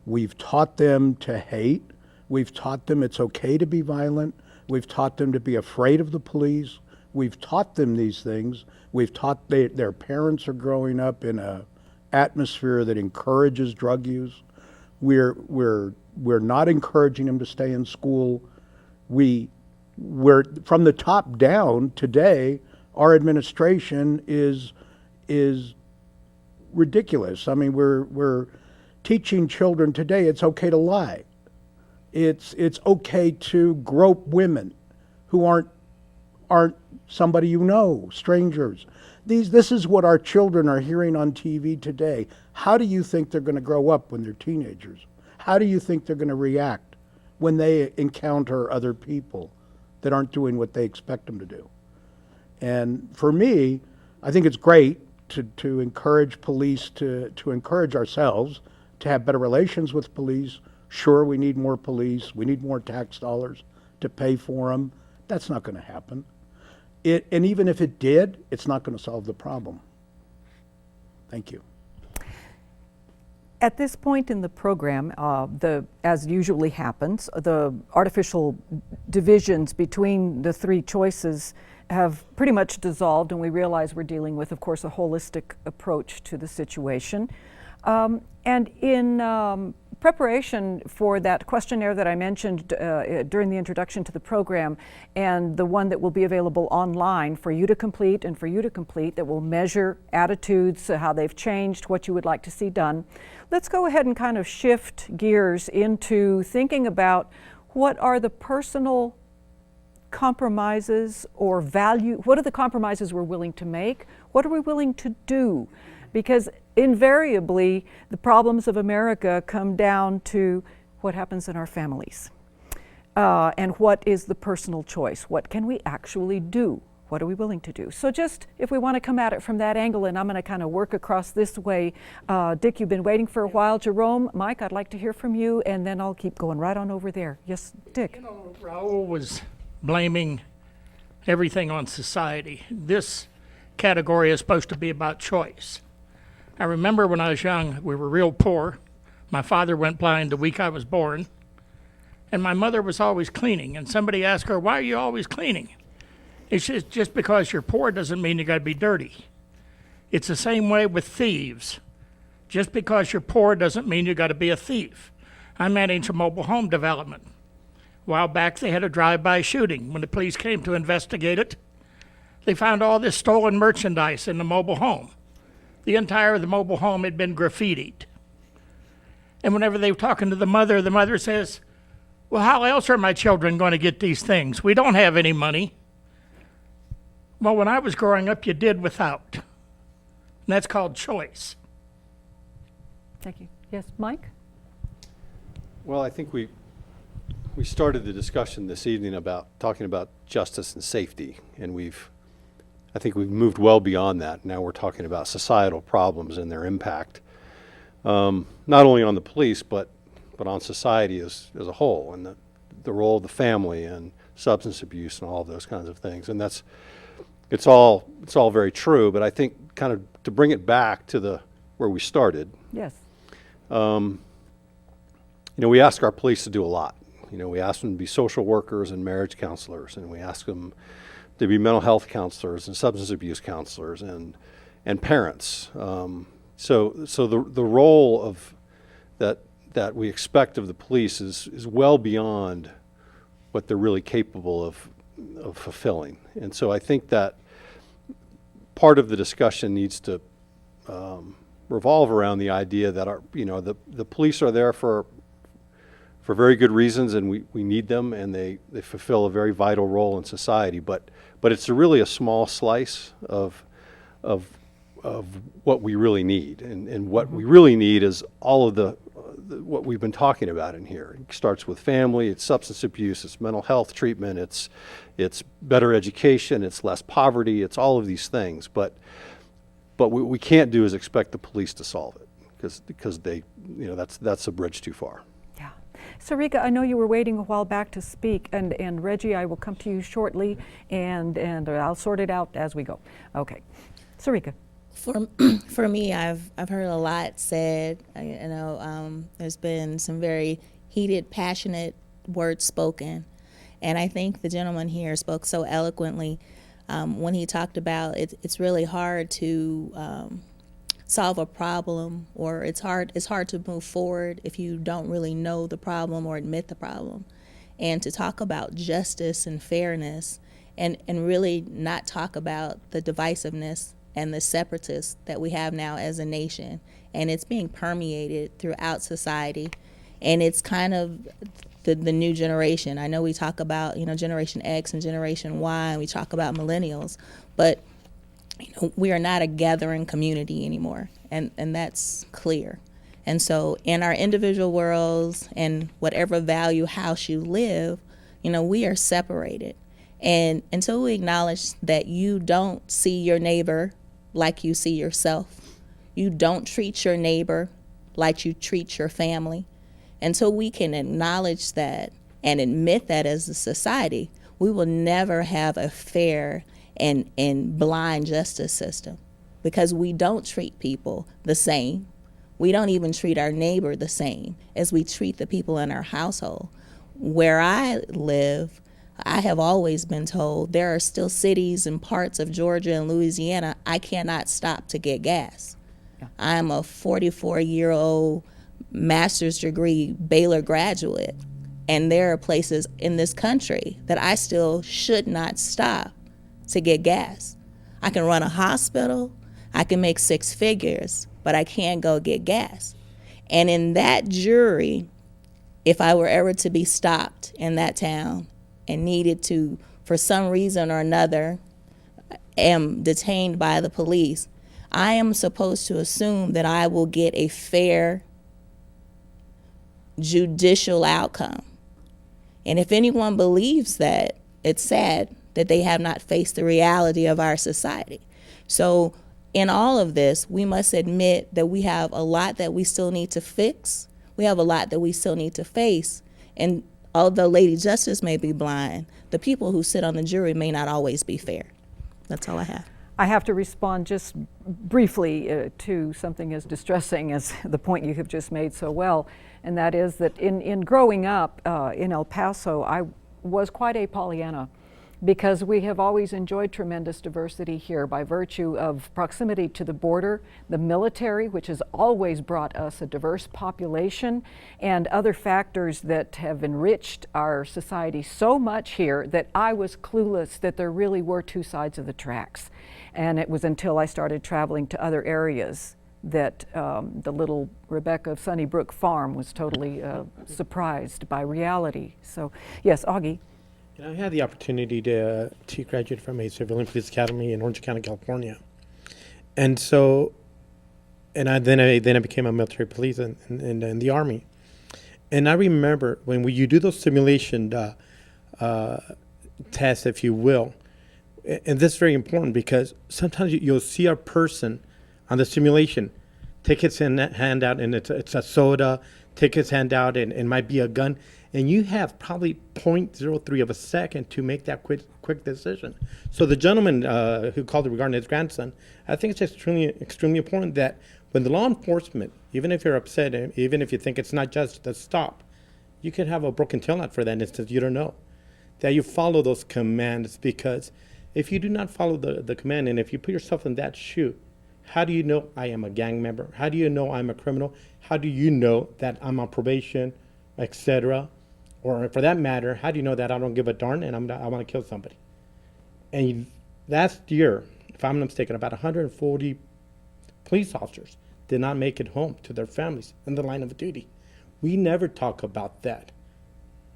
We've taught them to hate. We've taught them it's okay to be violent. We've taught them to be afraid of the police. We've taught them these things. We've taught their parents are growing up in an atmosphere that encourages drug use. We're not encouraging them to stay in school. We're from the top down today. Our administration is ridiculous. I mean, we're teaching children today it's okay to lie. It's okay to grope women who aren't somebody you know, strangers. This is what our children are hearing on TV today. How do you think they're going to grow up when they're teenagers? How do you think they're going to react when they encounter other people that aren't doing what they expect them to do? And for me, I think it's great to encourage police, to encourage ourselves to have better relations with police. Sure, we need more police. We need more tax dollars to pay for them. That's not going to happen. And even if it did, it's not going to solve the problem. Thank you. At this point in the program, as usually happens, the artificial divisions between the three choices have pretty much dissolved, and we realize we're dealing with, of course, a holistic approach to the situation. And in preparation for that questionnaire that I mentioned during the introduction to the program, and the one that will be available online for you to complete and for you to complete, that will measure attitudes, how they've changed, what you would like to see done. Let's go ahead and kind of shift gears into thinking about what are the personal compromises or value, what are the compromises we're willing to make? What are we willing to do? Because invariably, the problems of America come down to what happens in our families. And what is the personal choice? What can we actually do? What are we willing to do? So just, if we want to come at it from that angle, and I'm going to kind of work across this way. Dick, you've been waiting for a while. Jerome, Mike, I'd like to hear from you, and then I'll keep going right on over there. Yes, Dick. You know, Raul was blaming everything on society. This category is supposed to be about choice. I remember when I was young, we were real poor. My father went blind the week I was born, and my mother was always cleaning. And somebody asked her, "Why are you always cleaning?" It's just because you're poor doesn't mean you got to be dirty. It's the same way with thieves. Just because you're poor doesn't mean you got to be a thief. I manage a mobile home development. A while back, they had a drive-by shooting. When the police came to investigate it, they found all this stolen merchandise in the mobile home. The entire of the mobile home had been graffitied. And whenever they were talking to the mother says, "Well, how else are my children going to get these things? We don't have any money." Well, when I was growing up, you did without. And that's called choice. Thank you. Yes, Mike? Well, I think we started the discussion this evening about talking about justice and safety, and I think we've moved well beyond that. Now we're talking about societal problems and their impact, not only on the police, but on society as a whole, and the role of the family and substance abuse and all of those kinds of things. And it's all very true, but I think kind of to bring it back to where we started. Yes. We ask our police to do a lot. We ask them to be social workers and marriage counselors, and we ask them to be mental health counselors and substance abuse counselors and parents. So the role of that we expect of the police is well beyond what they're really capable of fulfilling. And so I think that part of the discussion needs to revolve around the idea that the police are there for very good reasons, and we need them, and they fulfill a very vital role in society. But it's really a small slice of what we really need, and what we really need is all of what we've been talking about in here. It starts with family, it's substance abuse, it's mental health treatment, it's better education, it's less poverty, it's all of these things. But what we can't do is expect the police to solve it, because they, that's a bridge too far. Sarika, I know you were waiting a while back to speak, and Reggie, I will come to you shortly, and I'll sort it out as we go. Okay, Sarika. For me, I've heard a lot said. There's been some very heated, passionate words spoken, and I think the gentleman here spoke so eloquently when he talked about it's really hard to solve a problem, or it's hard to move forward if you don't really know the problem or admit the problem, and to talk about justice and fairness and really not talk about the divisiveness and the separatists that we have now as a nation, and it's being permeated throughout society, and it's kind of the new generation. I know we talk about Generation X and Generation Y, and we talk about millennials, but we are not a gathering community anymore, and that's clear. And so in our individual worlds and whatever value house you live, we are separated. And until we acknowledge that you don't see your neighbor like you see yourself, you don't treat your neighbor like you treat your family, until we can acknowledge that and admit that as a society, we will never have a fair and blind justice system, because we don't treat people the same. We don't even treat our neighbor the same as we treat the people in our household. Where I live, I have always been told there are still cities and parts of Georgia and Louisiana I cannot stop to get gas. Yeah. I'm a 44-year-old master's degree Baylor graduate, and there are places in this country that I still should not stop to get gas. I can run a hospital, I can make 6 figures, but I can't go get gas. And in that jury, if I were ever to be stopped in that town and needed to, for some reason or another, am detained by the police, I am supposed to assume that I will get a fair judicial outcome. And if anyone believes that, it's sad that they have not faced the reality of our society. So in all of this, we must admit that we have a lot that we still need to fix. We have a lot that we still need to face. And although Lady Justice may be blind, the people who sit on the jury may not always be fair. That's all I have. I have to respond just briefly to something as distressing as the point you have just made so well, and that is that in growing up in El Paso, I was quite a Pollyanna, because we have always enjoyed tremendous diversity here by virtue of proximity to the border, the military, which has always brought us a diverse population, and other factors that have enriched our society so much here that I was clueless that there really were two sides of the tracks. And it was until I started traveling to other areas that the little Rebecca of Sunnybrook Farm was totally surprised by reality. So, yes, Augie. I had the opportunity to graduate from a civilian police academy in Orange County, California, and so, then I became a military police in the Army, and I remember when you do those simulation tests, if you will, and this is very important because sometimes you'll see a person on the simulation take his hand out and it's a soda, take his hand out and it might be a gun. And you have probably 0.03 of a second to make that quick decision. So the gentleman who called it regarding his grandson, I think it's extremely important that when the law enforcement, even if you're upset, even if you think it's not just a stop, you could have a broken taillight for that instance, you don't know. That you follow those commands, because if you do not follow the command, and if you put yourself in that shoe, how do you know I am a gang member? How do you know I'm a criminal? How do you know that I'm on probation, etc.? Or for that matter, how do you know that I don't give a darn and I want to kill somebody? And last year, if I'm not mistaken, about 140 police officers did not make it home to their families in the line of duty. We never talk about that.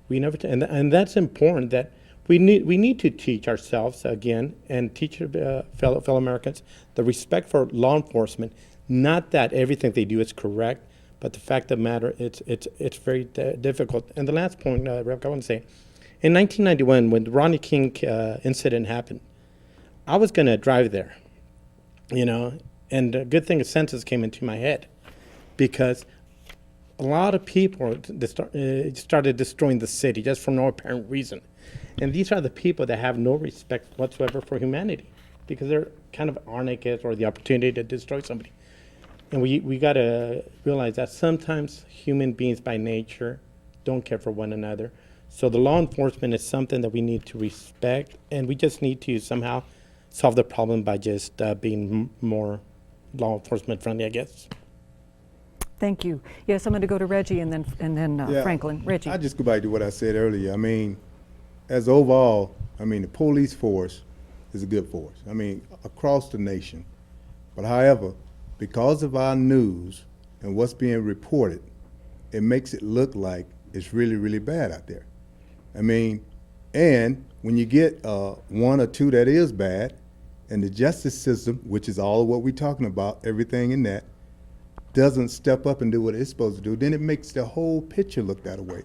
We never, and that's important. That we need to teach ourselves again and teach fellow Americans the respect for law enforcement. Not that everything they do is correct, but the fact of the matter, it's very difficult. And the last point, Rev, I want to say, in 1991, when the Rodney King incident happened, I was going to drive there, and a good thing a census came into my head, because a lot of people started destroying the city just for no apparent reason. And these are the people that have no respect whatsoever for humanity, because they're kind of anarchists or the opportunity to destroy somebody. And we got to realize that sometimes human beings by nature don't care for one another. So the law enforcement is something that we need to respect, and we just need to somehow solve the problem by just being more law enforcement friendly, I guess. Thank you. Yes, I'm going to go to Reggie and then Franklin. Reggie. I just go back to what I said earlier. I mean, as overall, the police force is a good force. Across the nation. But however, because of our news and what's being reported, it makes it look like it's really, really bad out there. And when you get one or two that is bad, and the justice system, which is all of what we're talking about, everything in that, doesn't step up and do what it's supposed to do, then it makes the whole picture look that way.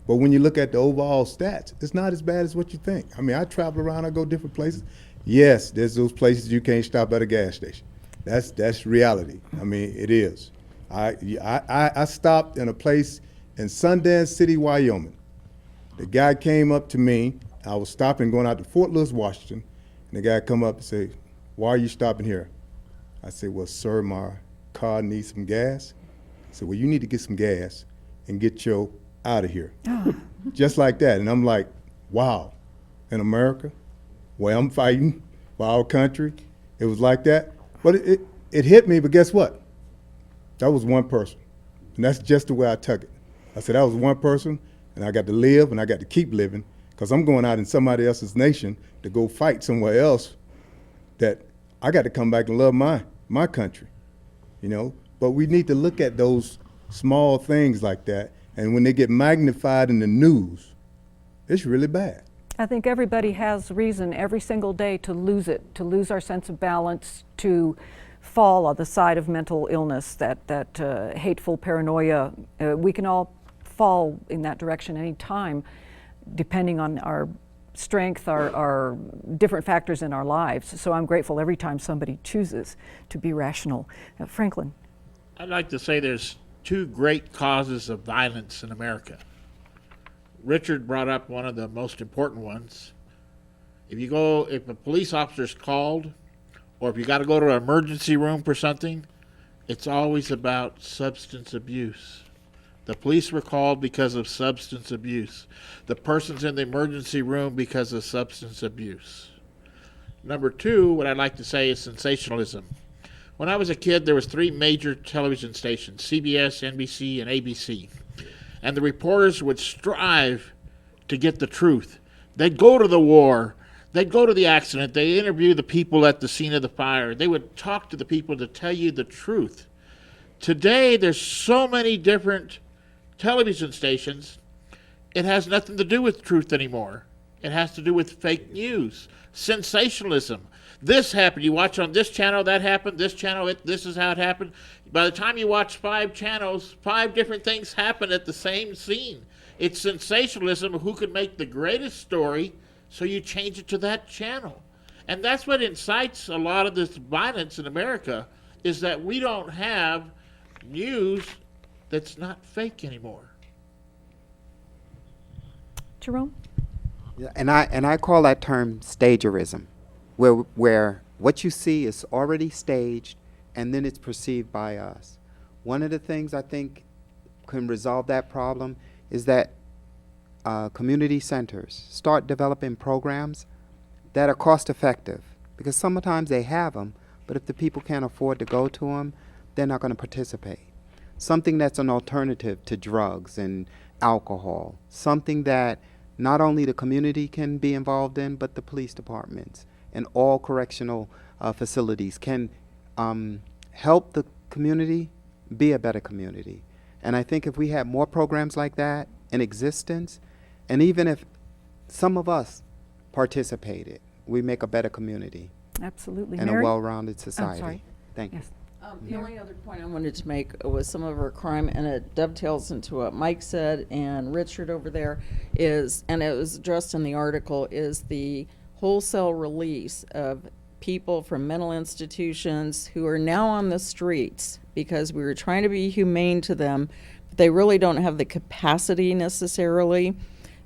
But when you look at the overall stats, it's not as bad as what you think. I travel around, I go different places. Yes, there's those places you can't stop at a gas station. That's reality. It is. I stopped in a place in Sundance City, Wyoming. The guy came up to me. I was stopping going out to Fort Lewis, Washington, and the guy come up and say, "Why are you stopping here?" I said, "Well, sir, my car needs some gas." He said, "Well, you need to get some gas and get your out of here." Just like that. And I'm like, wow, in America, where I'm fighting for our country, it was like that. But it hit me, but guess what? That was one person. And that's just the way I took it. I said, that was one person, and I got to live, and I got to keep living, because I'm going out in somebody else's nation to go fight somewhere else, that I got to come back and love my country, you know? But we need to look at those small things like that, and when they get magnified in the news, it's really bad. I think everybody has reason every single day to lose it, to lose our sense of balance, to fall on the side of mental illness, that hateful paranoia. We can all fall in that direction any time, depending on our strength, our different factors in our lives. So I'm grateful every time somebody chooses to be rational. Franklin. I'd like to say there's two great causes of violence in America. Richard brought up one of the most important ones. If a police officer's called, or if you got to go to an emergency room for something, it's always about substance abuse. The police were called because of substance abuse. The person's in the emergency room because of substance abuse. Number two, what I'd like to say is sensationalism. When I was a kid, there was 3 major television stations, CBS, NBC, and ABC. And the reporters would strive to get the truth. They'd go to the war. They'd go to the accident. They'd interview the people at the scene of the fire. They would talk to the people to tell you the truth. Today, there's so many different television stations, it has nothing to do with truth anymore. It has to do with fake news, sensationalism. This happened, you watch on this channel, that happened, this channel, this is how it happened. By the time you watch 5 channels, 5 different things happen at the same scene. It's sensationalism of who could make the greatest story, so you change it to that channel. And that's what incites a lot of this violence in America, is that we don't have news that's not fake anymore. Jerome? Yeah, and I call that term stagerism, where what you see is already staged and then it's perceived by us. One of the things I think can resolve that problem is that community centers start developing programs that are cost effective, because sometimes they have them, but if the people can't afford to go to them, they're not going to participate. Something that's an alternative to drugs and alcohol, something that not only the community can be involved in, but the police departments and all correctional facilities can help the community be a better community. And I think if we had more programs like that in existence, and even if some of us participated, we make a better community. Absolutely. And Mary? a well-rounded society. Sorry. Thank Yes. you. The only other point I wanted to make was some of our crime, and it dovetails into what Mike said and Richard over there is, and it was addressed in the article, is the wholesale release of people from mental institutions who are now on the streets because we were trying to be humane to them, but they really don't have the capacity necessarily.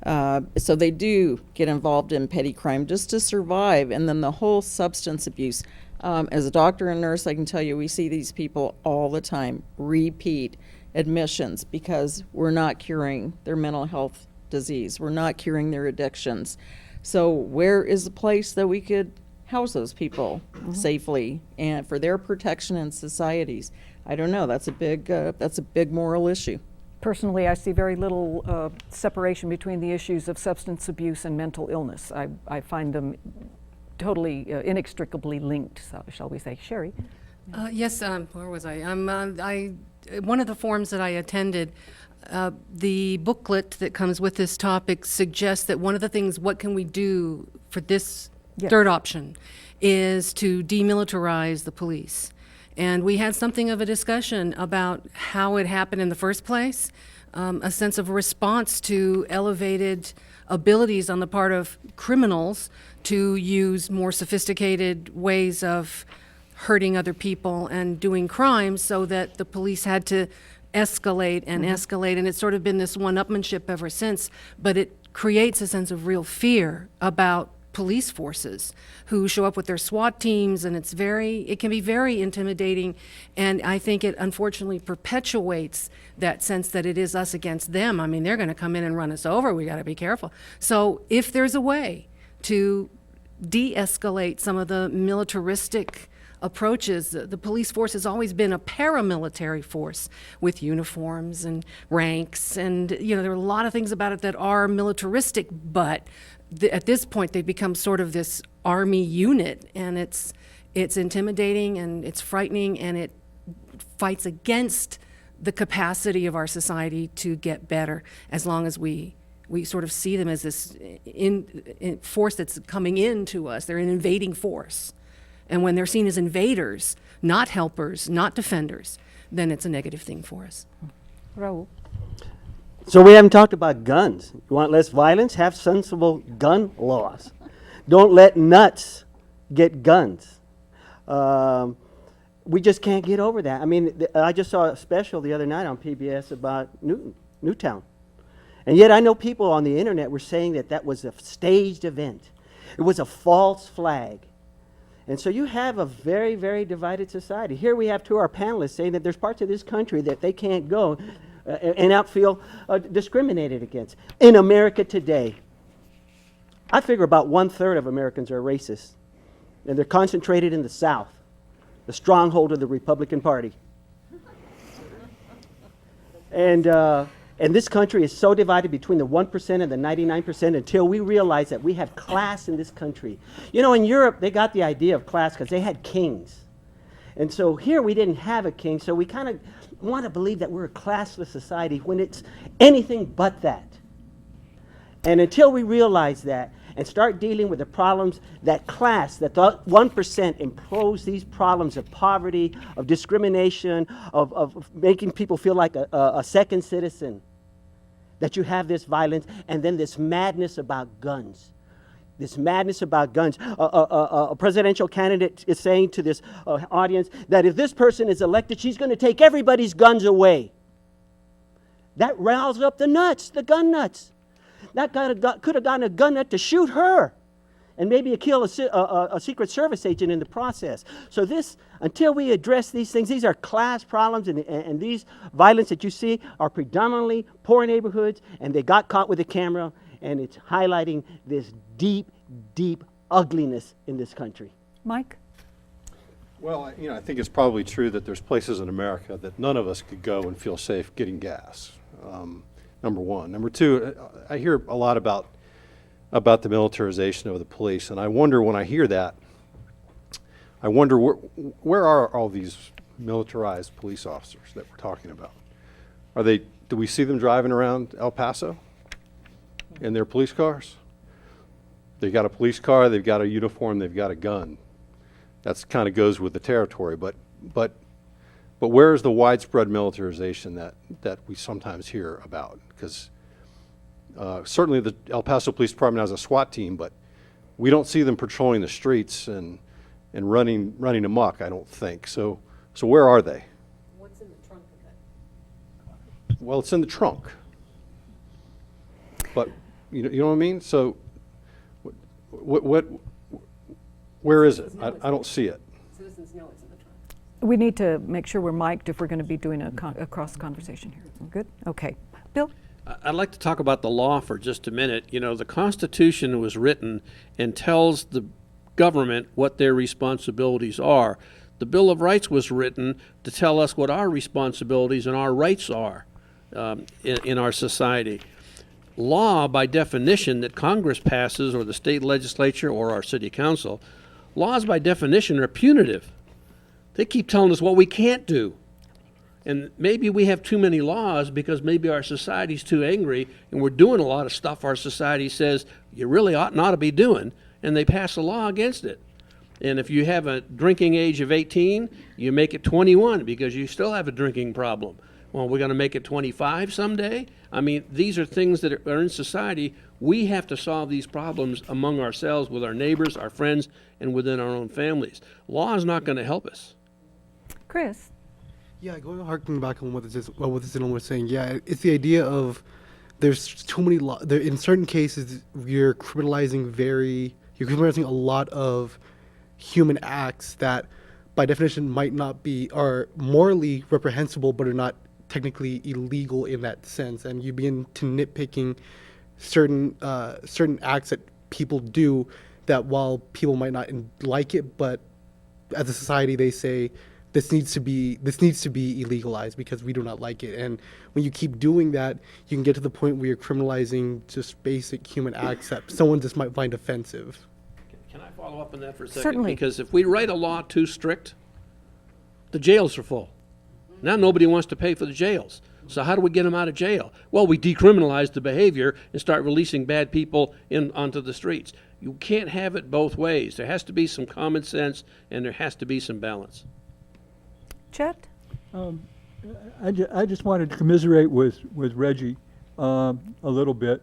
So they do get involved in petty crime just to survive, and then the whole substance abuse. As a doctor and nurse, I can tell you we see these people all the time, repeat admissions, because we're not curing their mental health disease. We're not curing their addictions. So where is the place that we could house those people safely and for their protection in societies? I don't know. That's a big moral issue. Personally, I see very little separation between the issues of substance abuse and mental illness. I find them totally inextricably linked, so, shall we say. Sherry? Yes, where was I? One of the forums that I attended, the booklet that comes with this topic suggests that one of the things, what can we do for this third option, is to demilitarize the police. And we had something of a discussion about how it happened in the first place, a sense of response to elevated abilities on the part of criminals to use more sophisticated ways of hurting other people and doing crimes, so that the police had to escalate and escalate. And it's sort of been this one-upmanship ever since, but it creates a sense of real fear about police forces who show up with their SWAT teams, and it can be very intimidating, and I think it unfortunately perpetuates that sense that it is us against them. I mean, they're going to come in and run us over. We got to be careful. So if there's a way to de-escalate some of the militaristic approaches. The police force has always been a paramilitary force with uniforms and ranks, and there are a lot of things about it that are militaristic, but at this point they've become sort of this army unit, and it's intimidating and it's frightening, and it fights against the capacity of our society to get better as long as we sort of see them as this force that's coming into us. They're an invading force. And when they're seen as invaders, not helpers, not defenders, then it's a negative thing for us. Raul. So we haven't talked about guns. You want less violence? Have sensible gun laws. Don't let nuts get guns. We just can't get over that. I mean, I just saw a special the other night on PBS about Newtown. And yet I know people on the internet were saying that was a staged event. It was a false flag. And so you have a very, very divided society. Here we have two of our panelists saying that there's parts of this country that they can't go and not feel discriminated against. In America today, I figure about 1/3 of Americans are racist. And they're concentrated in the South, the stronghold of the Republican Party. And this country is so divided between the 1% and the 99% until we realize that we have class in this country. In Europe, they got the idea of class because they had kings. And so here we didn't have a king, so we kind of want to believe that we're a classless society when it's anything but that. And until we realize that and start dealing with the problems that the 1% impose these problems of poverty, of discrimination, of making people feel like a second citizen, that you have this violence and then this madness about guns. This madness about guns. A presidential candidate is saying to this audience that if this person is elected, she's going to take everybody's guns away. That riles up the gun nuts. That guy could have gotten a gun nut to shoot her and maybe kill a Secret Service agent in the process. So until we address these things, these are class problems, and these violence that you see are predominantly poor neighborhoods, and they got caught with a camera, and it's highlighting this deep, deep ugliness in this country. Mike? Well, I think it's probably true that there's places in America that none of us could go and feel safe getting gas. Number one. Number two, I hear a lot about the militarization of the police, and I wonder when I hear that, I wonder where are all these militarized police officers that we're talking about? Do we see them driving around El Paso in their police cars? They've got a police car, they've got a uniform, they've got a gun. That's kind of goes with the territory, but where is the widespread militarization that we sometimes hear about? Because certainly the El Paso Police Department has a SWAT team, but we don't see them patrolling the streets and running amok, I don't think. So where are they? What's in the trunk of it? Well, it's in the trunk. But you know what I mean? So where is it? I don't see it. Citizens know it's in the trunk. We need to make sure we're mic'd if we're going to be doing a cross conversation here. We're good? Okay. Bill? I'd like to talk about the law for just a minute. The Constitution was written and tells the government what their responsibilities are. The Bill of Rights was written to tell us what our responsibilities and our rights are in our society. Law, by definition, that Congress passes or the state legislature or our city council, laws by definition are punitive. They keep telling us what we can't do. And maybe we have too many laws because maybe our society's too angry and we're doing a lot of stuff our society says you really ought not to be doing, and they pass a law against it. And if you have a drinking age of 18, you make it 21 because you still have a drinking problem. Well, we're going to make it 25 someday? I mean, these are things that are in society. We have to solve these problems among ourselves, with our neighbors, our friends, and within our own families. Law is not going to help us. Chris? Yeah, harking back on what this gentleman was saying. Yeah, it's the idea of there's too many laws. In certain cases, you're criminalizing a lot of human acts that, by definition, might not be are morally reprehensible, but are not technically illegal in that sense. And you begin to nitpicking certain acts that people do that, while people might not like it, but as a society, they say this needs to be illegalized because we do not like it. And when you keep doing that, you can get to the point where you're criminalizing just basic human acts that someone just might find offensive. Can I follow up on that for a second? Certainly. Because if we write a law too strict, the jails are full. Now nobody wants to pay for the jails. So how do we get them out of jail? Well, we decriminalize the behavior and start releasing bad people onto the streets. You can't have it both ways. There has to be some common sense and there has to be some balance. Chet? I just wanted to commiserate with Reggie a little bit.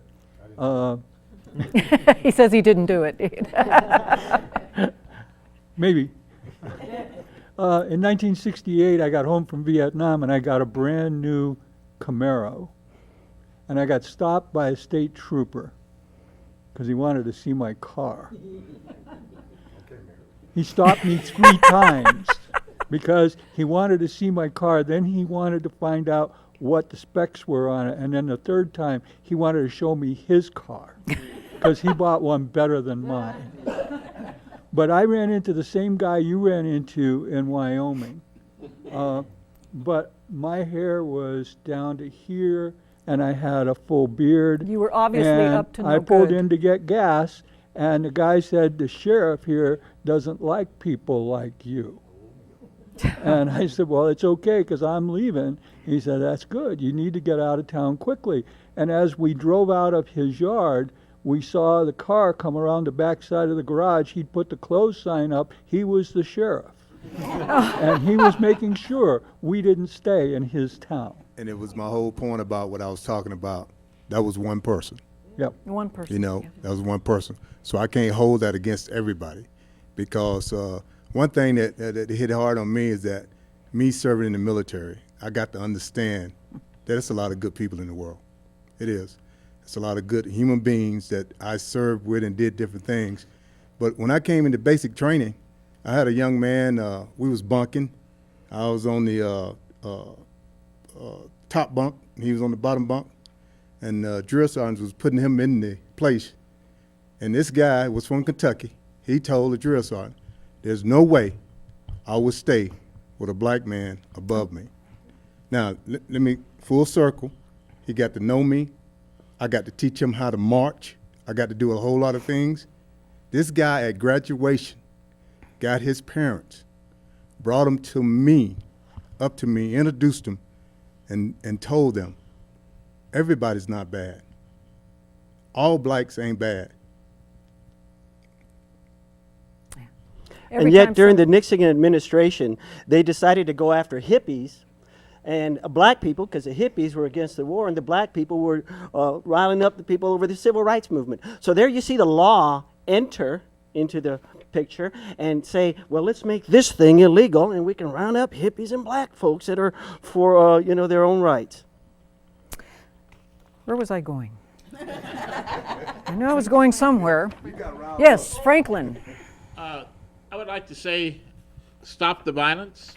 He says he didn't do it. Maybe. In 1968, I got home from Vietnam and I got a brand new Camaro. And I got stopped by a state trooper because he wanted to see my car. He stopped me 3 times because he wanted to see my car. Then he wanted to find out what the specs were on it. And then the 3rd time, he wanted to show me his car because he bought one better than mine. But I ran into the same guy you ran into in Wyoming. But my hair was down to here, and I had a full beard. You were obviously and up to no I pulled good. in to get gas, and the guy said, the sheriff here doesn't like people like you. And I said, well, it's okay, because I'm leaving. He said, that's good. You need to get out of town quickly. And as we drove out of his yard, we saw the car come around the back side of the garage. He'd put the closed sign up. He was the sheriff. And he was making sure we didn't stay in his town. And it was my whole point about what I was talking about. That was one person. Yep. One person. You know, that was one person. So I can't hold that against everybody. Because one thing that hit hard on me is that me serving in the military, I got to understand that it's a lot of good people in the world. It is. It's a lot of good human beings that I served with and did different things. But when I came into basic training, I had a young man, we was bunking. I was on the top bunk, and he was on the bottom bunk. And drill sergeant was putting him in the place. And this guy was from Kentucky. He told the drill sergeant, there's no way I would stay with a black man above me. Now, let me, full circle, he got to know me. I got to teach him how to march. I got to do a whole lot of things. This guy at graduation got his parents, brought him to me, up to me, introduced him, and told them, everybody's not bad. All blacks ain't bad. And yet, during the Nixon administration, they decided to go after hippies and black people, because the hippies were against the war, and the black people were riling up the people over the civil rights movement. So there you see the law enter into the picture and say, well, let's make this thing illegal, and we can round up hippies and black folks that are for their own rights. Where was I going? I knew I was going somewhere. Yes, Franklin. I would like to say, stop the violence.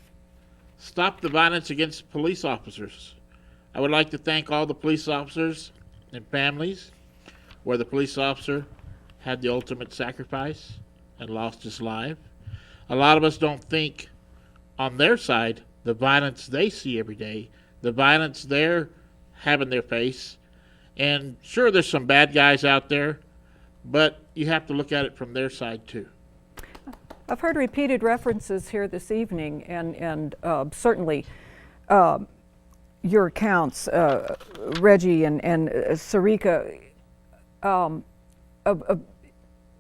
Stop the violence against police officers. I would like to thank all the police officers and families where the police officer had the ultimate sacrifice and lost his life. A lot of us don't think on their side the violence they see every day, the violence they're having their face. And sure, there's some bad guys out there, but you have to look at it from their side too. I've heard repeated references here this evening, and certainly your accounts, Reggie and Sarika,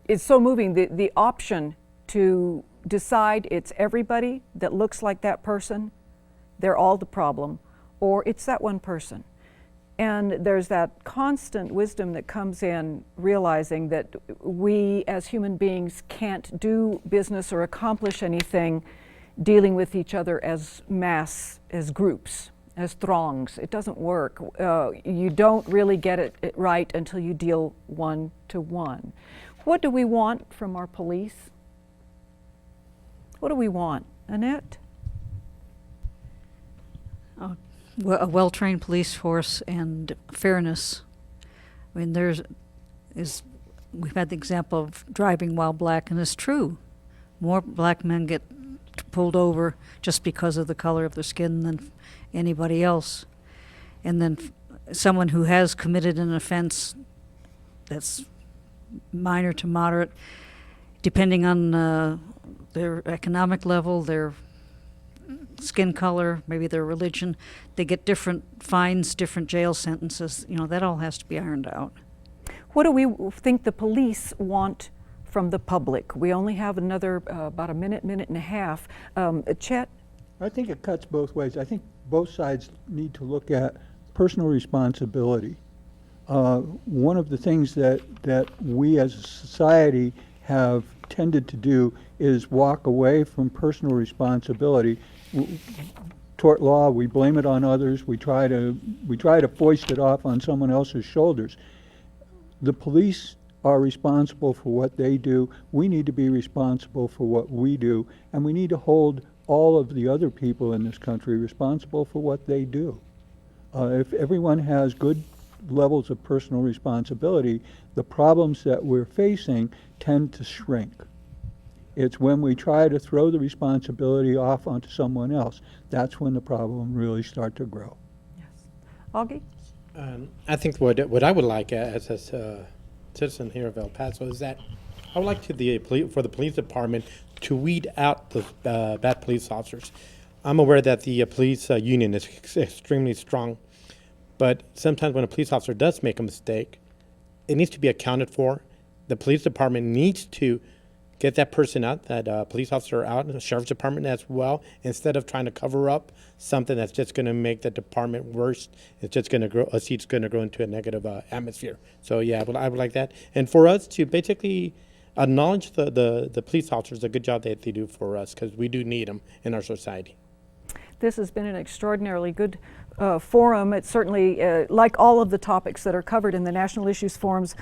it's so moving. The option to decide it's everybody that looks like that person, they're all the problem, or it's that one person. And there's that constant wisdom that comes in realizing that we as human beings can't do business or accomplish anything dealing with each other as mass, as groups, as throngs. It doesn't work. You don't really get it right until you deal one to one. What do we want from our police? What do we want? Annette? A well-trained police force and fairness. I mean, we've had the example of driving while black, and it's true. More black men get pulled over just because of the color of their skin than anybody else. And then someone who has committed an offense that's minor to moderate, depending on their economic level, their skin color, maybe their religion, they get different fines, different jail sentences. You know, that all has to be ironed out. What do we think the police want from the public? We only have another about a minute and a half. Chet? I think it cuts both ways. I think both sides need to look at personal responsibility. One of the things that we as a society have tended to do is walk away from personal responsibility. Tort law, we blame it on others. We try to foist it off on someone else's shoulders. The police are responsible for what they do. We need to be responsible for what we do, and we need to hold all of the other people in this country responsible for what they do. If everyone has good levels of personal responsibility, the problems that we're facing tend to shrink. It's when we try to throw the responsibility off onto someone else, that's when the problem really start to grow. Augie? I think what I would like as a citizen here of El Paso is that I would like for the police department to weed out the bad police officers. I'm aware that the police union is extremely strong, but sometimes when a police officer does make a mistake, it needs to be accounted for. The police department needs to get that person out, that police officer out, and the sheriff's department as well, instead of trying to cover up something that's just going to make the department worse. It's just going to grow, it's going to grow into a negative atmosphere. So yeah, I would like that. And for us to basically acknowledge the police officers, the good job that they do for us, because we do need them in our society. This has been an extraordinarily good forum. It's certainly, like all of the topics that are covered in the National Issues Forums,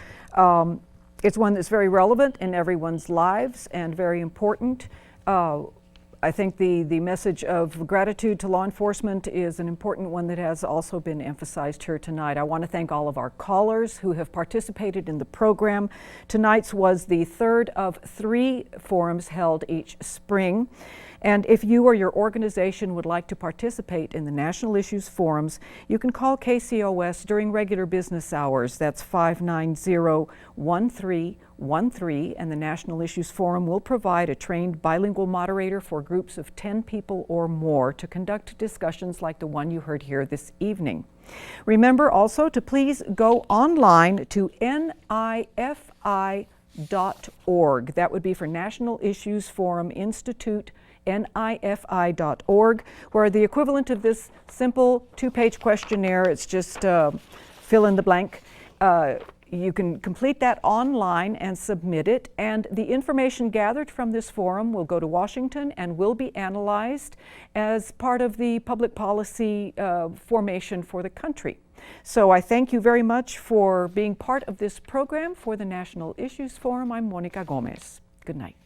it's one that's very relevant in everyone's lives and very important. I think the message of gratitude to law enforcement is an important one that has also been emphasized here tonight. I want to thank all of our callers who have participated in the program. Tonight's was the third of 3 forums held each spring. And if you or your organization would like to participate in the National Issues Forums, you can call KCOS during regular business hours. That's 590-1313, and the National Issues Forum will provide a trained bilingual moderator for groups of 10 people or more to conduct discussions like the one you heard here this evening. Remember also to please go online to NIFI.org. That would be for National Issues Forum Institute, NIFI.org, where the equivalent of this simple 2-page questionnaire, it's just fill in the blank. You can complete that online and submit it, and the information gathered from this forum will go to Washington and will be analyzed as part of the public policy formation for the country. So I thank you very much for being part of this program for the National Issues Forum. I'm Monica Gomez. Good night.